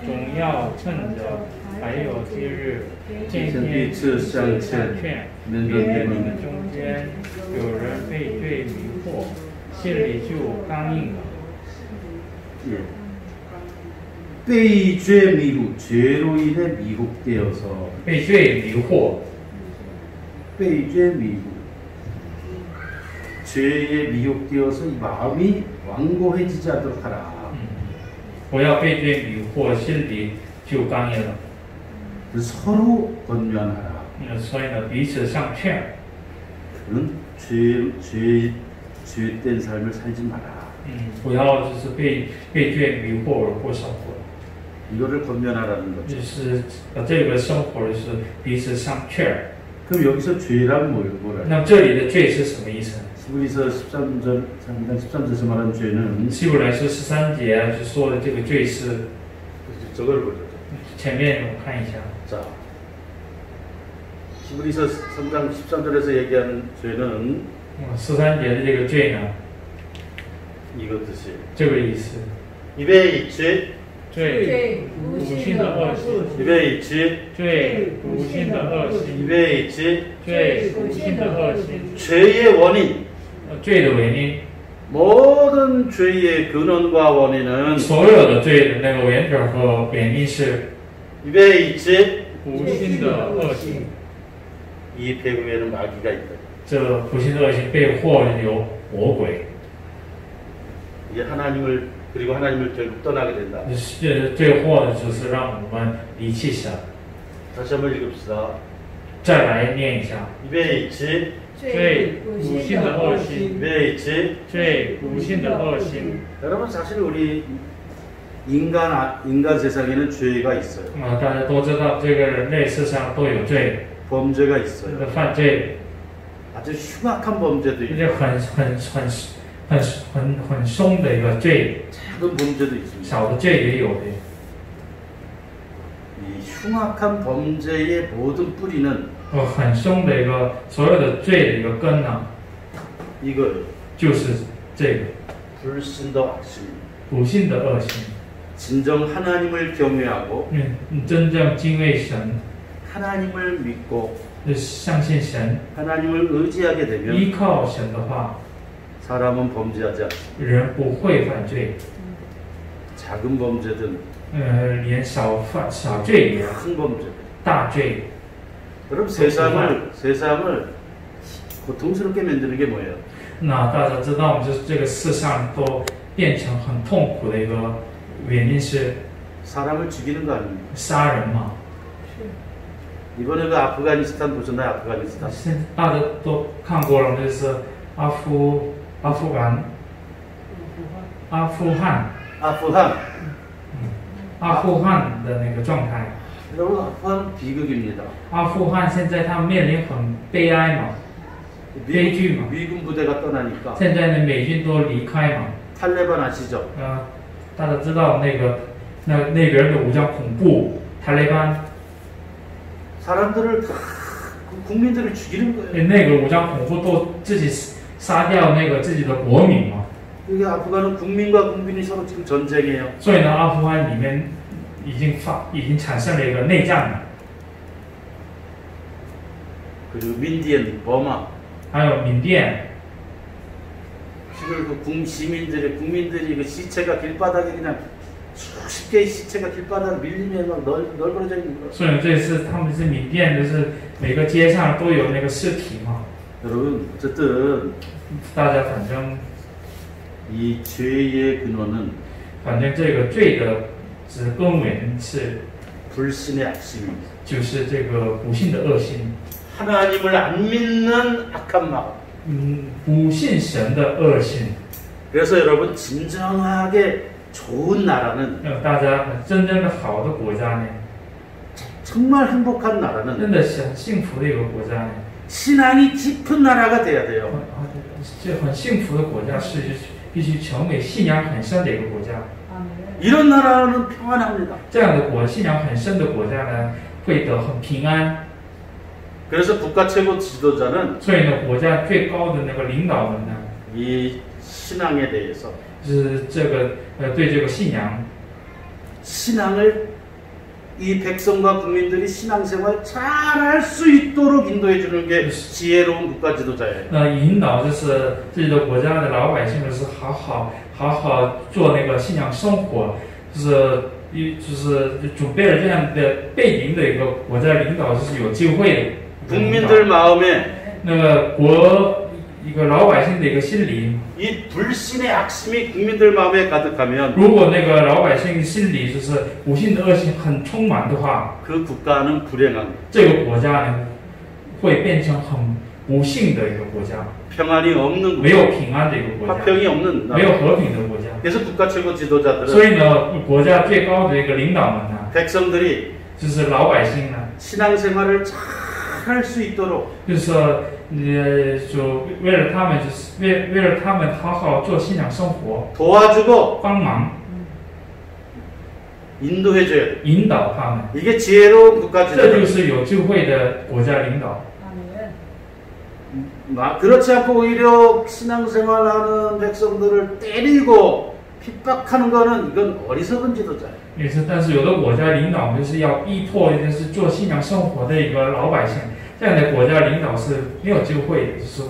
总要趁着还有今日，天天彼此相劝，免得免得你你们们中间有人被罪迷惑，心里就刚硬了。 예. 빼이 죄 미혹, 죄로 인해 미혹되어서 被罪迷惑， 빼이 죄 미혹, 죄에 미혹되어서 이 마음이 완고해지지 않도록 하라. 不要被罪迷惑，心里就刚硬了。 서로 권면하라. 所以呢，彼此相劝， 그는 죄된 삶을 살지 마라. 不要就是被罪迷惑而过生活。 이거를 권면하라는 就 거죠. 是这个生活是彼此相劝。 그럼 여기서 죄란 뭐예요? 那么这里的罪是什么意思呢？ 히브리서 13절, 3장 13절에서 말하는 죄는 希伯来书13节就说的这个罪是， 저걸 보죠. 前面我看一下， 자, 히브리서 3장 13절에서 얘기하는 죄는 13节的这个罪呢， 이거 뜻이에요. 这个意思， 입에 있지, 罪无心的恶行， 입에 있지, 罪无心的恶行， 입에 있지. 罪无心的恶行， 죄의 원인, 罪的原因， 모든 죄의 근원과 원인은 所有的罪的那个源头和原因是 입에 있지. 无心的恶行。 이 배후에는 마귀가 있다. 这不幸的恶行背后有魔鬼， 이게 하나님을 그리고 하나님을 결국 떠나게 된다. 最后呢就是让我们离弃神。 다시 한번 읽읍시다. 再来念一下， 입에 있지, 罪无心的恶行， 입에 있지. 罪无心的恶行。 여러분 사실 우리 인간 세상에는 죄가 있어요. 大家都知道这个人类世上都有罪， 범죄가 这 있어요. 个犯罪， 아주 흉악한 범죄도 这 있고 就很凶的一个罪， 작은 범죄도 있습니다. 小的罪也有的。 이 흉악한 범죄의 모든 뿌리는 很凶的一个所有的罪的一个根呢， 이거예요. 就是这个 불신도 악심. 不幸的恶行。 진정 하나님을 경외하고 真正敬畏神， 하나님을 믿고 相信神， 하나님을 의지하게 되면 依靠神的话， 사람은 범죄하지 않습니다. 人不会犯罪。 작은 범죄든 连小罪也 큰 범죄. 大罪。 여러분 세상을 고통스럽게 만드는 게 뭐예요? 那大家知道，就是这个世上都变成很痛苦的一个原因是 사람을 죽이는 거 아닙니까? 杀人嘛。 이번에 그 아프가니스탄 보셨나요? 아프가니스탄. 现在大家都看过了，就是阿富汗 阿富汗的那个状态。 여러분 아프간 비극입니다. 阿富汗现在他们面临很悲哀嘛，悲剧嘛。 미군 부대가 떠나니까 现在呢，美军都离开嘛。 탈레반 아시죠? 大家知道那边的武装恐怖，塔利班。 사람들을 다 국민들을 죽이는 거예요. 那个武装恐怖都自己杀掉那个自己的国民嘛。 이게 아프간은 국민과 국민이 서로 지금 전쟁이에요. 所以呢，阿富汗里面已经产生了一个内战了。 그리고 민디엔, 버마. 还有缅甸。 지금 그 국민들이 그 시체가 길바닥에 그냥 수십 개의 시체가 길바닥 밀리면 막 널브러져 있는 거예요. 所以这次他们是缅甸，就是每个街上都有那个尸体嘛。 여러분 어쨌든 大家反正 이 죄의 근원은 反正这个罪的根源是 불신의 악심입니다. 就是这个不信的恶心。 하나님을 안 믿는 악한 마음. 不信神的恶心。 그래서 여러분 진정하게 좋은 나라는 大家真正的好的国家呢， 정말 행복한 나라는 真的是很幸福的一个国家呢。 신앙이 깊은 나라가 돼야 돼요. 这很幸福的国家是必须成为信仰很深的一个国家。 이런 나라는 평안합니다. 这样的信仰很深的国家呢，会得很平安。 그래서 국가 최고 지도자는 所以呢，国家最高的那个领导人呢， 이 신앙에 대해서 是这个对这个信仰， 신앙을 이 백성과 국민들이 신앙생활 잘할 수 있도록 인도해 주는 게 지혜로운 국가 지도자예요. 引导就是自己的国家的老百姓们是好好做那个信仰生活，就是准备了这样的背景的一个国家领导，就是有机会的。 국민들 마음에 那个一个老百姓的一个心理， 이 불신의 악심이 국민들 마음에 가득하면 如果那个老百姓心里就是不信的恶心很充满的话， 그 국가는 불행한 这个国家呢会变成很不幸的一个国家， 평안이 없는 没有平安的一个国家， 화평이 없는 没有和平的国家。 그래서 국가 최고 지도자들은 所以呢，国家最高的一个领导们呢， 백성들이 就是老百姓呢， 신앙생활을 잘 할 수 있도록 就是说，就为了他们，就是为了他们好好做信仰生活， 도와주고 帮忙 인도해줘야 돼. 引导他们， 이게 지혜로운 국가 这就 지도자. 是有智慧的国家领导。 그렇지 않고 오히려 신앙생활하는 백성들을 때리고 핍박하는 거는 이건 어리석은 지도자예요. 也是，但是有的国家领导就是要逼迫，就是做信仰生活的一个老百姓，这样的国家领导是没有智慧的，就是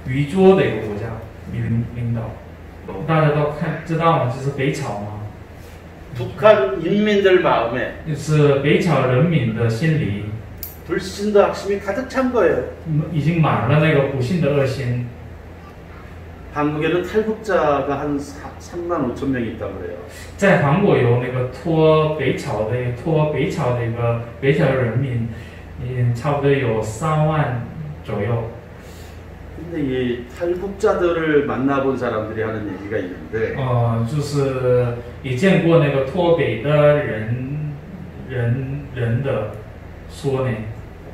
愚拙的一个国家领导。大家都知道吗？就是北朝嘛， 북한 인민들 마음에 就是北朝人民的心里 불신도 악심이 가득 찬 거예요. 已经满了那个不信的恶心。 한국에는 탈북자가 한 3만 5천 명이 있다고 그래요. 在韩国有那个脱北朝的一个北朝人民，差不多有3万左右。 근데 이 탈북자들을 만나본 사람들이 하는 얘기가 있는데 就是也见过那个脱北的人的说呢，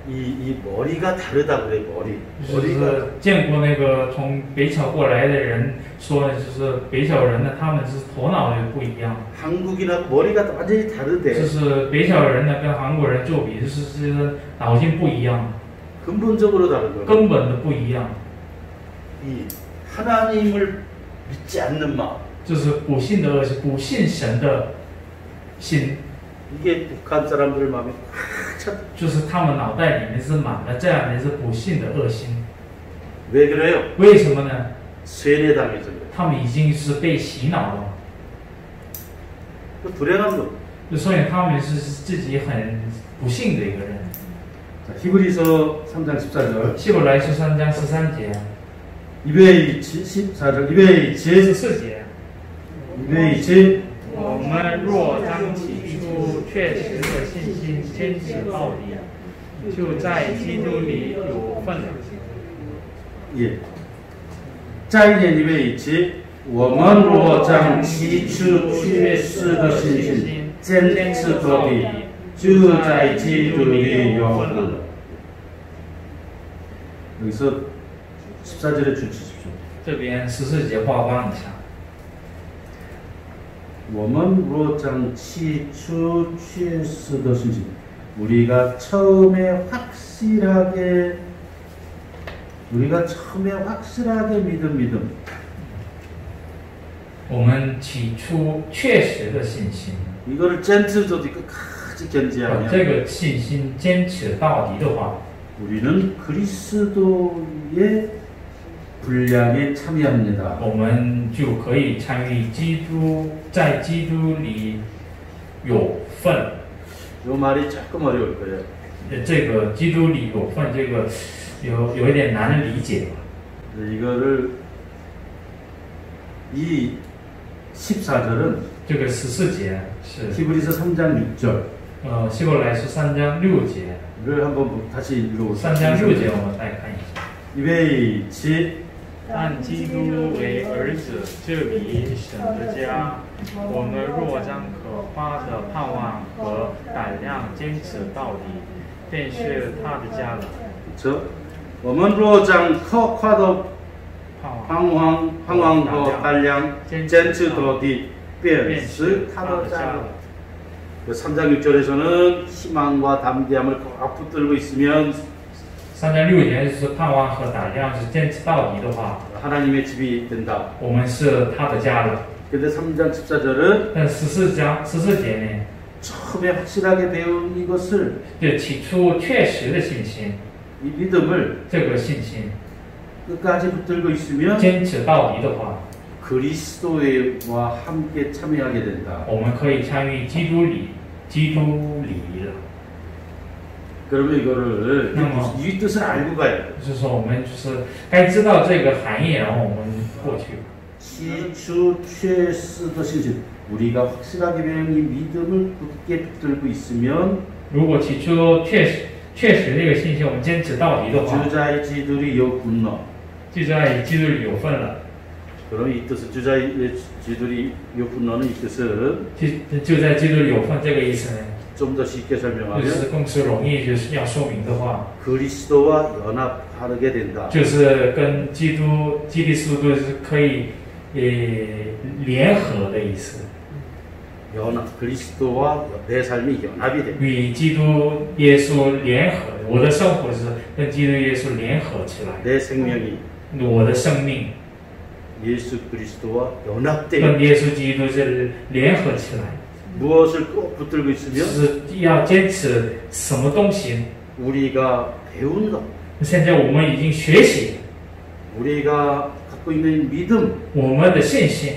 이 머리가 다르다고 그래요. 머리가 就是见过那个从北朝过来的人说呢，就是北朝人呢，他们是头脑也不一样， 한국이나 머리가 완전히 就 다르대. 是北朝人呢跟韩国人做比，就是脑筋不一样， 근본적으로 다른 거예요. 根本的不一样， 이 하나님을 믿지 않는 마음. 就是不信的恶心，不信神的心， 이게 북한 사람들 마음에 꽉 찼. 就是他们脑袋里面是满了这样的是不信的恶心。 왜 그래요? 为什么呢？ 세뇌당해서 그래요. 他们已经是被洗脑了， 그 불행한 거. 所以他们是自己很不幸的一个人。 자, 히브리서 3장 14절. 希伯来书3章13节、 이베이 14절. 이베이 14节。 이베이 제 我们若将起初确实的信心坚持到底，就在基督里有份了。 예. 再一点，이베이 제我们若将起初确实的信心坚持到底，就在基督里有份了。 여기서 14절에 줄 치십시오. 这边14节画放一下。 我们若将起初确实的信心 우리가 처음에 확실하게 믿음 我们起初确实的信心， 이거를 젠틀도 끝까지 这 견지하면 个信心坚持到底的话， 우리는 그리스도의 분량에 참여합니다. 我们就可以参与在基督里有份。 이 말이 조금 어려울 거예요. 这个基督里有份，这个有一点难理解吧？ 이거를 이 14절은 这个14节是 히브리서 3장 6절 希伯来书3章6节， 를 한번 다시 읽어보세요. 3章6节我们再看一下。 이베이 지 按基督为儿子，这里神的家，我们若将可夸的盼望和胆量坚持到底，便是他的家了。 저我们若将可夸的盼望和胆量坚持到底，便是他的家了。 3장 6절에서는 희망과 담대함을 꽉 붙들고 있으면 3章6节是盼望和胆量是坚持到底的话， 하나님의 집이 된다. 我们是他的家了。 근데 3장 14절은 但14节呢， 처음에 확실하게 배운 이것을 就起初确实的信心， 이 믿음을 这个信心 끝까지 붙들고 있으면 坚持到底的话， 그리스도와 함께 참여하게 된다. 我们可以参与基督里了。 그러면 이거를 이 뜻을 알고 가야 돼. 就是说，我们就是该知道这个含义，然后我们过去。 기초 최스더 신심 우리가 확실하게 배운 이 믿음을 굳게 붙들고 있으면 如果起初确实这个信心我们坚持到底的话， 주자의 지들이 요 분노 就在基督里有份了。 그럼 이 뜻은 주자의 지들이 요 분노는 이 뜻은 就在基督里有份这个意思呢， 좀 더 쉽게 就是 설명하면 更是容易就是要说明的话， 그리스도와 연합하게 된다. 就是跟基督徒是可以联合的意思， 연합 그리스도와 내 삶이 연합이 됩니다. 与基督耶稣联合。我的生活是跟基督耶稣联合起来， 내 생명이 我的生命 예수 그리스도와 跟 연합되어 耶稣基督是联合起来。 무엇을 꼭 붙들고 就 있으면 是要坚持什么东西？ 우리가 배운 것 现在我们已经学习， 우리가 갖고 있는 믿음 我们的信心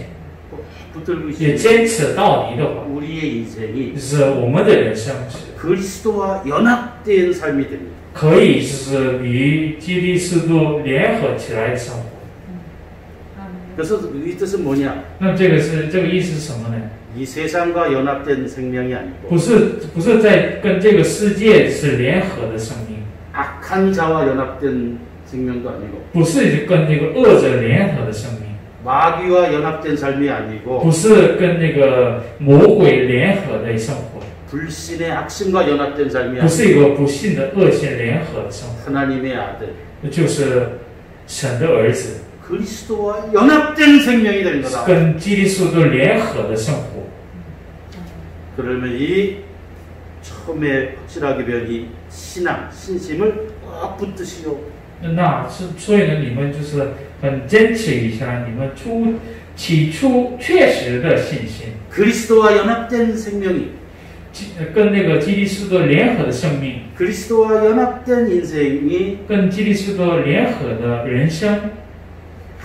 꼭 붙들고 也 있으면 坚持到底的话， 우리의 인생이 就是我们的人生是 그리스도와 연합된 삶이 됩니다. 可以就是与基督徒联合起来的生活。 그래서 이 뜻은 뭐냐? 那这个意思是什么呢？ 이 세상과 연합된 생명이 아니고 不是在跟这个世界是联合的生命， 악한 자와 연합된 생명도 아니고 不是跟那个恶者联合的生命， 마귀와 연합된 삶이 아니고 不是跟那个魔鬼联合的生活， 불신의 악심과 연합된 삶이 不是 아니고 一个不信的恶性联合的生活， 하나님의 아들 就是神的儿子。 그리스도와 연합된 생명이 되는 거다. 跟基督徒联合的生活， 그러면 이 처음에 확실하게 배운 이 신앙, 신심을 꽉 붙드시오. 所以呢，你们就是很坚持一下你们起初确实的信心， 그리스도와 연합된 생명이 跟那个基督徒联合的生命， 그리스도와 연합된 인생이 跟基督徒联合的人生，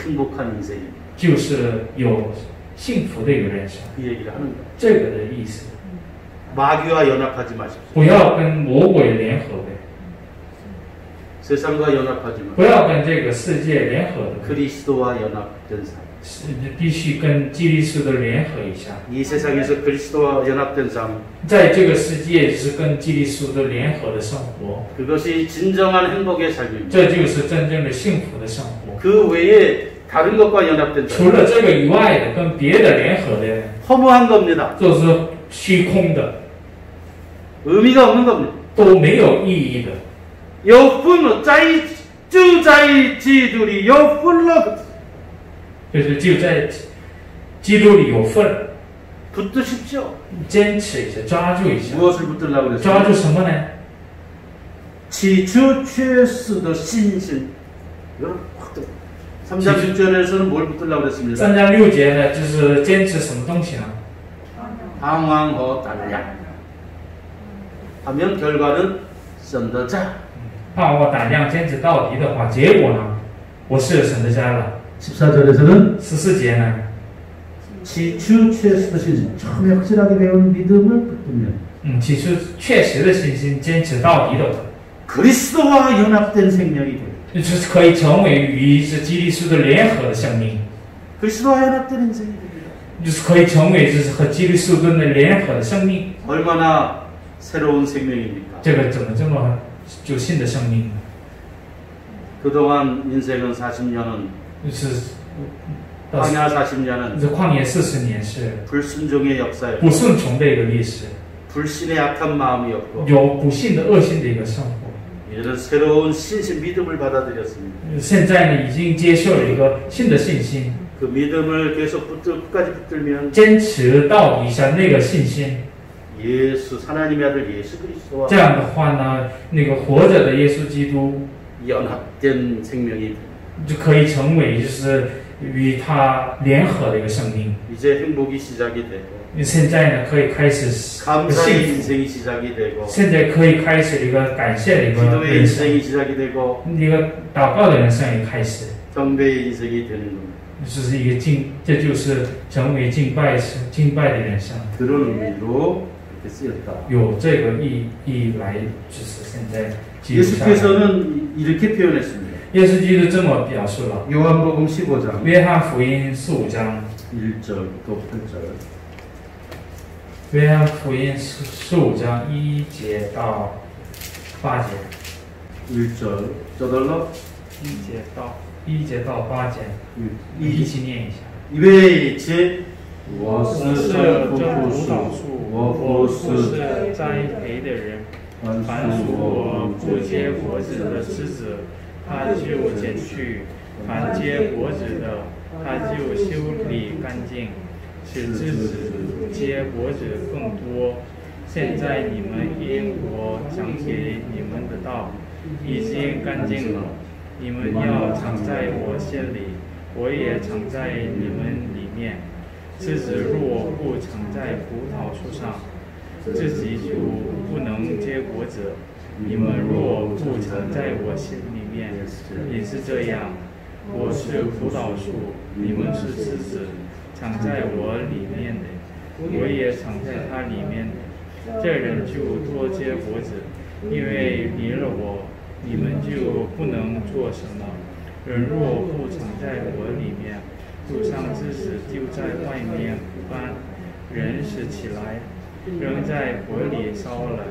행복한 인생입니다. 就是有幸福的一个人生。 그 얘기를 하는 거예요. 这个的意思。 마귀와 연합하지 마십시오. 不要跟魔鬼联合的， 세상과 연합하지 不 마십시오. 要跟这个世界联合的， 그리스도와 연합된 삶. 是必须跟基督徒的联合一下。 이 세상에서 그리스도와 연합된 삶. 在这个世界是跟基督徒的联合的生活， 그것이 진정한 행복의 삶입니다. 这就是真正的幸福的生活。 그 외에 다른 것과 연합된 除 삶. 了这个以外的，跟别的联合的， 허무한 겁니다. 就是虚空的， 의미가 없는 겁니다. 都没有意义的。 有份在就在基督里有份了，就是就在基督里有份， 붙드십시오. 坚持一下，抓住一下。 무엇을 붙들라고 抓住 그랬어요? 什么呢？ 지주 최스의 신신. 여러분, 3장 6절에서는 뭘 붙들라고 그랬습니다. 3章6节呢，就是坚持什么东西呢？ 방황허 달량. 하면 결과는 썬더자. 怕我胆量坚持到底的话，结果呢，我是神的家了。 14절에서는 14节呢， 지주 최스의 신신. 처음에 확실하게 배운 믿음을 붙들면 起初确实的信心，坚持到底的话， 그리스도와 연합된 생명이 돼요. 就是可以成为与是基督徒的联合的生命， 그리스도와 연합된 인생이 됩니다. 就是可以成为就是和基督徒的人和的生命。 얼마나 새로운 생명입니까? 这个怎么这么就新的生命呢？ 그동안 인생은 40년은 就是到 광야 40년은 这旷野40年是 불순종의 역사였고 不顺从的一个历史， 불신의 악한 마음이었고 有不信的恶性的一个生活。 이제는 새로운 신신 믿음을 받아들였습니다. 现在呢，已经接受了一个新的信心， 그 믿음을 계속 끝까지 붙들면 坚持到底下那个信心。 예수 하나님의 아들 예수 그리스도와 这样的话呢，那个活着的耶稣基督 연합된 생명이 就可以成为就是与他联合的一个生命。 이제 행복이 시작이 되고 现在呢，可以开始 감사의 幸福， 인생이 시작이 되고 现在可以开始一个感谢的一个 기도의 人生， 인생이 시작이 되고 一个祷告的人生也开始， 경배의 인생이 되는 겁니다. 这是一个这就是成为敬拜的人生。 그런 의미로 이렇게 쓰였다. 有这个意义来，就是现在记录下来。 예수께서는 이렇게 표현했습니다. 耶稣基督这么表述了， 요한복음 15장 约翰福音15章， 1절부터 8절. 约翰福音15章1节到8节， 1절 떠들러 1节到8节，一起念一下。 이외에 제 我是这葡萄树，我不是栽培的人。凡属我不结果子的枝子，他就剪去；凡结果子的，他就修理干净，使枝子结果子更多。现在你们因我讲给你们的道已经干净了，你们要藏在我心里，我也藏在你们里面。枝子若不藏在葡萄树上，自己就不能结果子。你们若不藏在我心里面，也是这样。我是葡萄树，你们是枝子，藏在我里面的，我也藏在它里面的。这人就多结果子，因为离了我，你们就不能做什么。人若不藏在我里面，树上枝子就在外面枯干，人死起来，扔在火里烧了。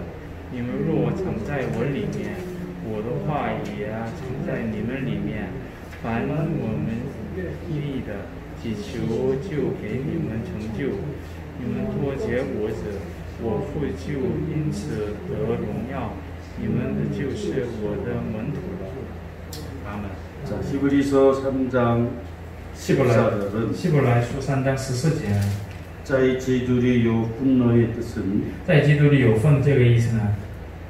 你们若藏在我里面，我的话也藏在你们里面。凡我们立的，祈求就给你们成就。你们多结果子，我父就因此得荣耀。你们的就是我的门徒了。阿门。 자, 히브리서 3장 希伯 14절은 希伯来书3章14节， 자의 제줄이 요 분노의 뜻은 在基督里有份这个意思呢？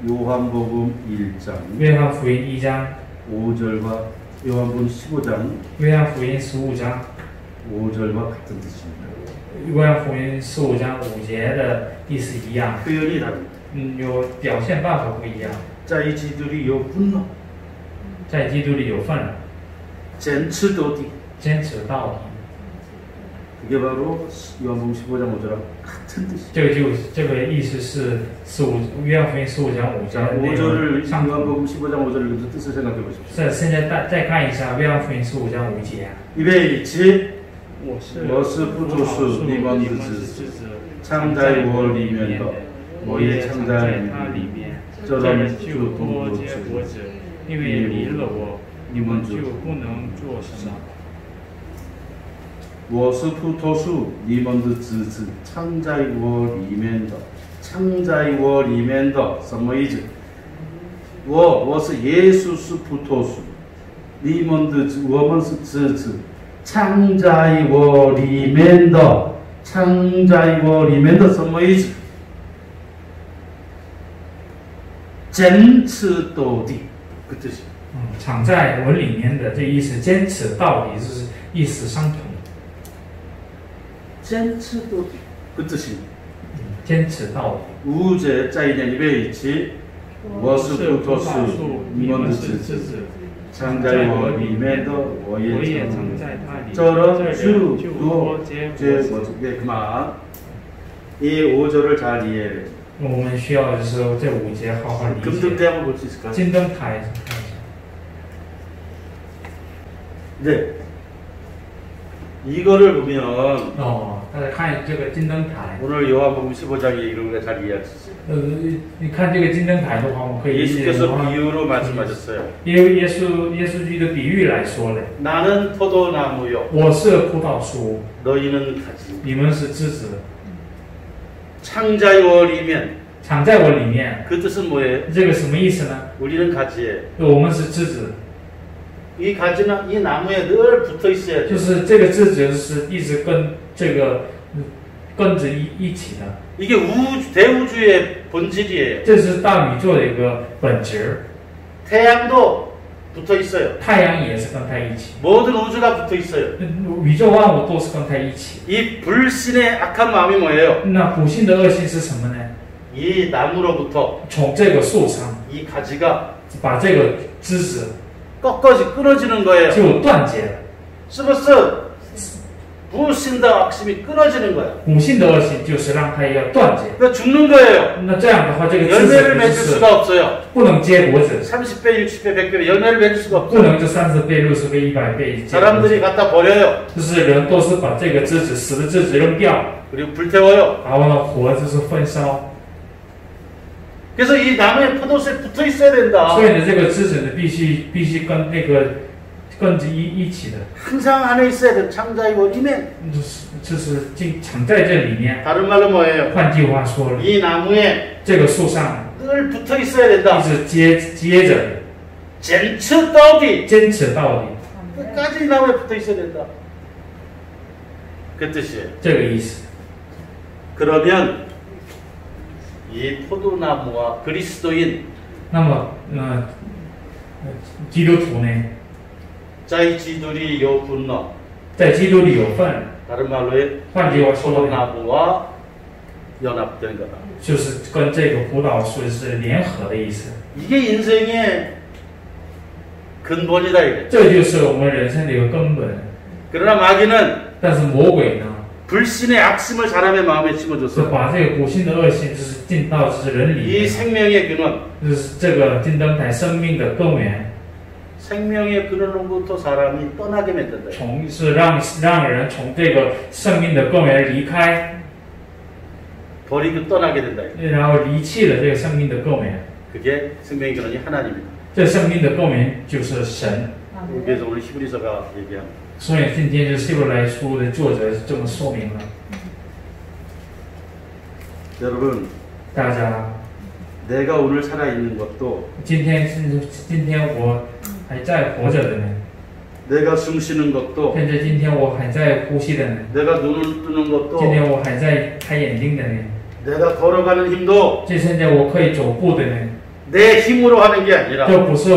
요한복음 1장 约翰福音1章， 5절과 요한복음 15장 约翰福音15章， 5절과 같은 뜻입니다. 约翰福音15章5节的意思一样， 표현이 다릅니다. 有表现办法不一样。 자의 제줄이 요 분노 在基督里有份了， 젠츠도디 坚持到底。 그게 바로 요한복음 15장 5절하고 같은 뜻이에요. 这个意思是约翰福音15章5节的内容。 5절을 요한복음 15장 5절을 읽는 뜻을 생각해 보십시오. 现在再看一下约翰福音15章5节。 입에 있지 我是我是葡萄树，你们的枝子，藏在我里面的，我也藏在它里面，这这人人就就多多结果子，因为离了我，你们就不能做什么。 我是葡萄树，你们的枝子藏在我里面的，藏在我里面的什么意思？我是耶稣是葡萄树，你们的我们是枝子，藏在我里面的，藏在我里面的什么意思？坚持到底，그 뜻이。 藏在我里面的这意思，坚持到底，就是意思相同。 坚持到底그 뜻이 坚持到底。 우제 짜이된 입에 있지 我是葡萄树，你们的枝子，藏在我里面的，我也藏在它里。这人就多结果子。그만 이 5절을 잘 이해해. 我们需要就是这5节好好理解。 금등대 한번 볼 수 있을까요? 金灯台看一下。 네. 이거를 보면 大家看这个金灯台。 오늘 요한복음 15장에 이런 걸 잘 이해할 수 있어요. 你看这个金灯台的话，我们可以理解。 예수께서 비유로 말씀하셨어요. 因为耶稣基督的比喻来说的。 나는 포도나무요. 我是葡萄树， 너희는 가지. 你们是枝子。 창자의 원리면 藏在我里面。 그 뜻은 뭐예요? 这个什么意思呢？ 우리는 가지예요. 我们是枝子。 이 가지는 이 나무에 늘 붙어 있어야 돼요. 就是这个枝子是一直跟这个跟着一起的。 이게 대우주의 본질이에요. 这是大宇宙的一个本质。 태양도 붙어 있어요. 太阳也是跟它一起。 모든 우주가 붙어 있어요. 宇宙万物都是跟它一起。 이 불신의 악한 마음이 뭐예요? 那不幸的恶性是什么呢？ 이 나무로부터 从这个树上 이 가지가 把这个枝子 끊어지는 거예요. 就断绝了。 스버스 불신的 악심이 끊어지는 거예요. 不幸的恶性就是让它要断绝。 그러니까 죽는 거예요. 那这样的话，这个枝 열매를 子 맺을 就是 수가 없어요. 不能结果子， 30배, 60배, 100배 열매를 맺을 수가 不 없어요. 能就30倍、60倍、100倍结果子。 사람들이 갖다 버려요. 就是人都是把这个枝子死的枝子扔掉， 그리고 불태워요. 然后呢，火就是焚烧。 그래서 이 나무에 포도수에 붙어 있어야 된다. 所以呢，这个枝子呢，必须跟那个跟着一起的， 항상 안에 있어야 돼. 창자의 원리면. 就是藏在这里面。 다른 말로 뭐예요? 换句话说， 이 나무에 这个树上 늘 붙어 있어야 一 된다. 直接着， 젠츠 떠디. 坚持到底， 끝까지 이 나무에 붙어 있어야 된다. 그 뜻이에요. 这个意思。 그러면 이 포도나무와 그리스도인 那么，基督徒呢， 짜이지들이 요 분노. 在基督里有份， 다른 말로 换句话说呢， 포도나무와 연합된 거다. 就是跟这个葡萄树是联合的意思。 이게 인생의 근본이다 이게. 这就是我们人生的一个根本。 그러나 마귀는 但是魔鬼呢， 불신의 악심을 사람의 마음에 是 심어줬어요. 把这个不幸的恶性，就是进到就是人里 이 面， 생명의 근원, 就是这个金灯台生命的根源， 생명의 근원로부터 사람이 떠나게 만든다. 是让人从这个生命的根源离开， 버리고 떠나게 된다. 然后离弃了这个生命的根源。 그게 생명의 근원이 하나님입니다. 这生命的根源就是神。 그래서 오늘 히브리서가 얘기합니다. 所以今天就希伯来书的作者这么说明了。 여러분, 大家， 내가 오늘 살아있는 것도 今天我还在活着的呢， 내가 숨 쉬는 것도 现在今天我还在呼吸的呢， 내가 눈을 뜨는 今 것도 天我还在开眼睛的呢， 내가 걸어가는 힘도 这现在我可以走步的呢， 내 힘으로 하는 게 아니라 这不是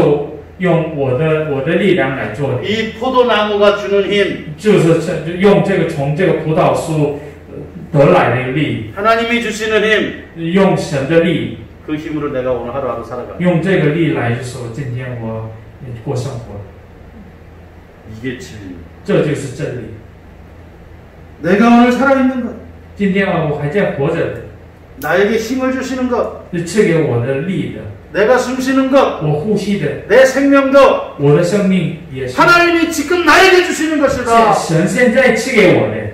用我的力量来做的， 이 포도나무가 주는 힘, 就是用这个从这个葡萄树得来的力， 하나님이 주시는 힘, 用神的力， 그 힘으로 내가 오늘 하루하루 살아가. 用这个力来说，今天我过生活， 이게 진리. 这就是真理。 내가 오늘 살아있는 것, 今天我还在活着的， 나에게 힘을 주시는 것, 是赐给我的力的， 내가 숨쉬는 것, 我呼吸的， 내 생명도 我的生命也是 하나님이 지금 나에게 주시는 것이다. 神现在赐给我的。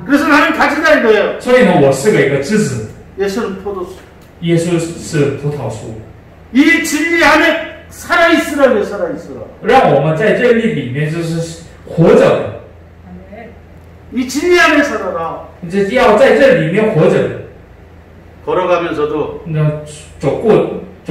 그래서 나는 가지다 이거예요. 所以呢，我是个一个枝子， 예수는 포도수. 耶稣是葡萄树， 이 진리 안에 살아있으라며 살아있으라. 让我们在这里面就是活着的， 이 진리 안에 살아라. 这要在这里面活着的。 걸어가면서도 那走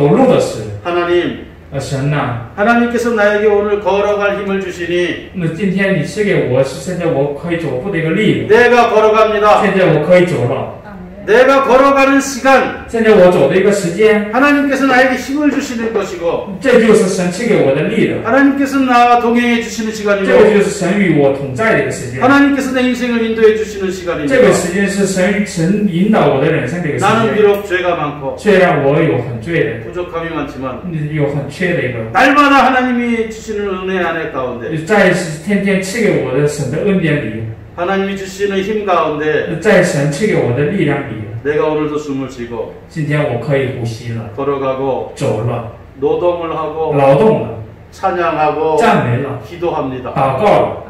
路的时候， 하나님, 神呐、 하나님께서 나에게 오늘 걸어갈 힘을 주시니 那今天你赐给我是现在我可以走步的一个力， 내가 걸어갑니다. 现在我可以走了， 내가 걸어가는 시간 现在我走的一个时间， 하나님께서 나에게 힘을 주시는 것이고 这就是神赐给我的力了， 하나님께서 나와 동행해 주시는 这个 시간이고 就是神与我同在的一个时间， 하나님께서 내 인생을 인도해 주시는 这个 시간입니다. 时间是神引导我的人生的一个时 나는 间。 비록 죄가 많고 虽然我有很罪的， 부족함이 많지만 有很缺的一个， 날마다 하나님이 주시는 은혜 안에 가운데 在天天赐给我的神的恩典里， 하나님이 주시는 힘 가운데 在神赐给我的力量里， 내가 오늘도 숨을 쉬고 今天我可以呼吸了， 걸어가고 走了， 노동을 하고 劳动了， 찬양하고 赞美了， 기도합니다. 祷告了。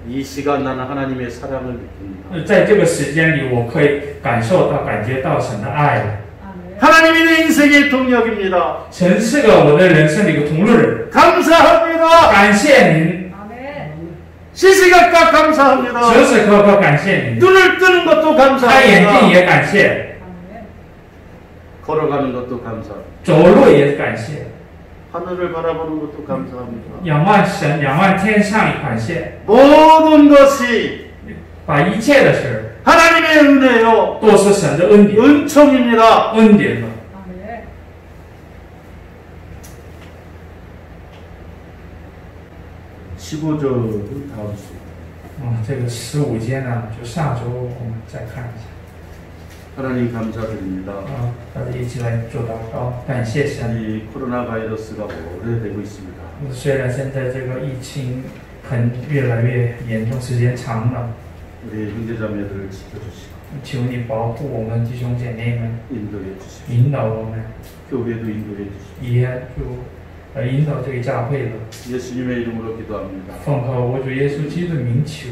이 시간 나는 하나님의 사랑을 느낍니다. 在这个时间里，我可以感觉到神的爱了。 하나님이 내 인생의 동력입니다. 神是个我的人生的一个同路人， 감사합니다. 感谢您， 시시각각 감사합니다. 时时刻刻感谢您， 눈을 뜨는 것도 开眼睛 감사합니다. 也感谢， 걸어가는 것도 감사. 走路也感谢， 하늘을 바라보는 것도 감사합니다. 仰望神，仰望天上也感谢， 모든 것이 把一切的事 하나님의 은혜요. 都是神的恩典， 은총입니다. 恩典了。 15절은 다음 주. 这个15节呢，就下周我们再看一下。 하나님 감사드립니다. 大家一起来做祷告，感谢神。 이 코로나 바이러스가 오래되고 있습니다. 虽然现在这个疫情越来越严重，时间长了， 우리 형제자매들을 지켜주시고 求你保护我们弟兄姐妹们， 인도해 주십시오. 引导我们， 교회도 인도해 주십시오. 也就引导这个教会了。 예수님의 이름으로 기도합니다. 奉靠我主耶稣基督的名求。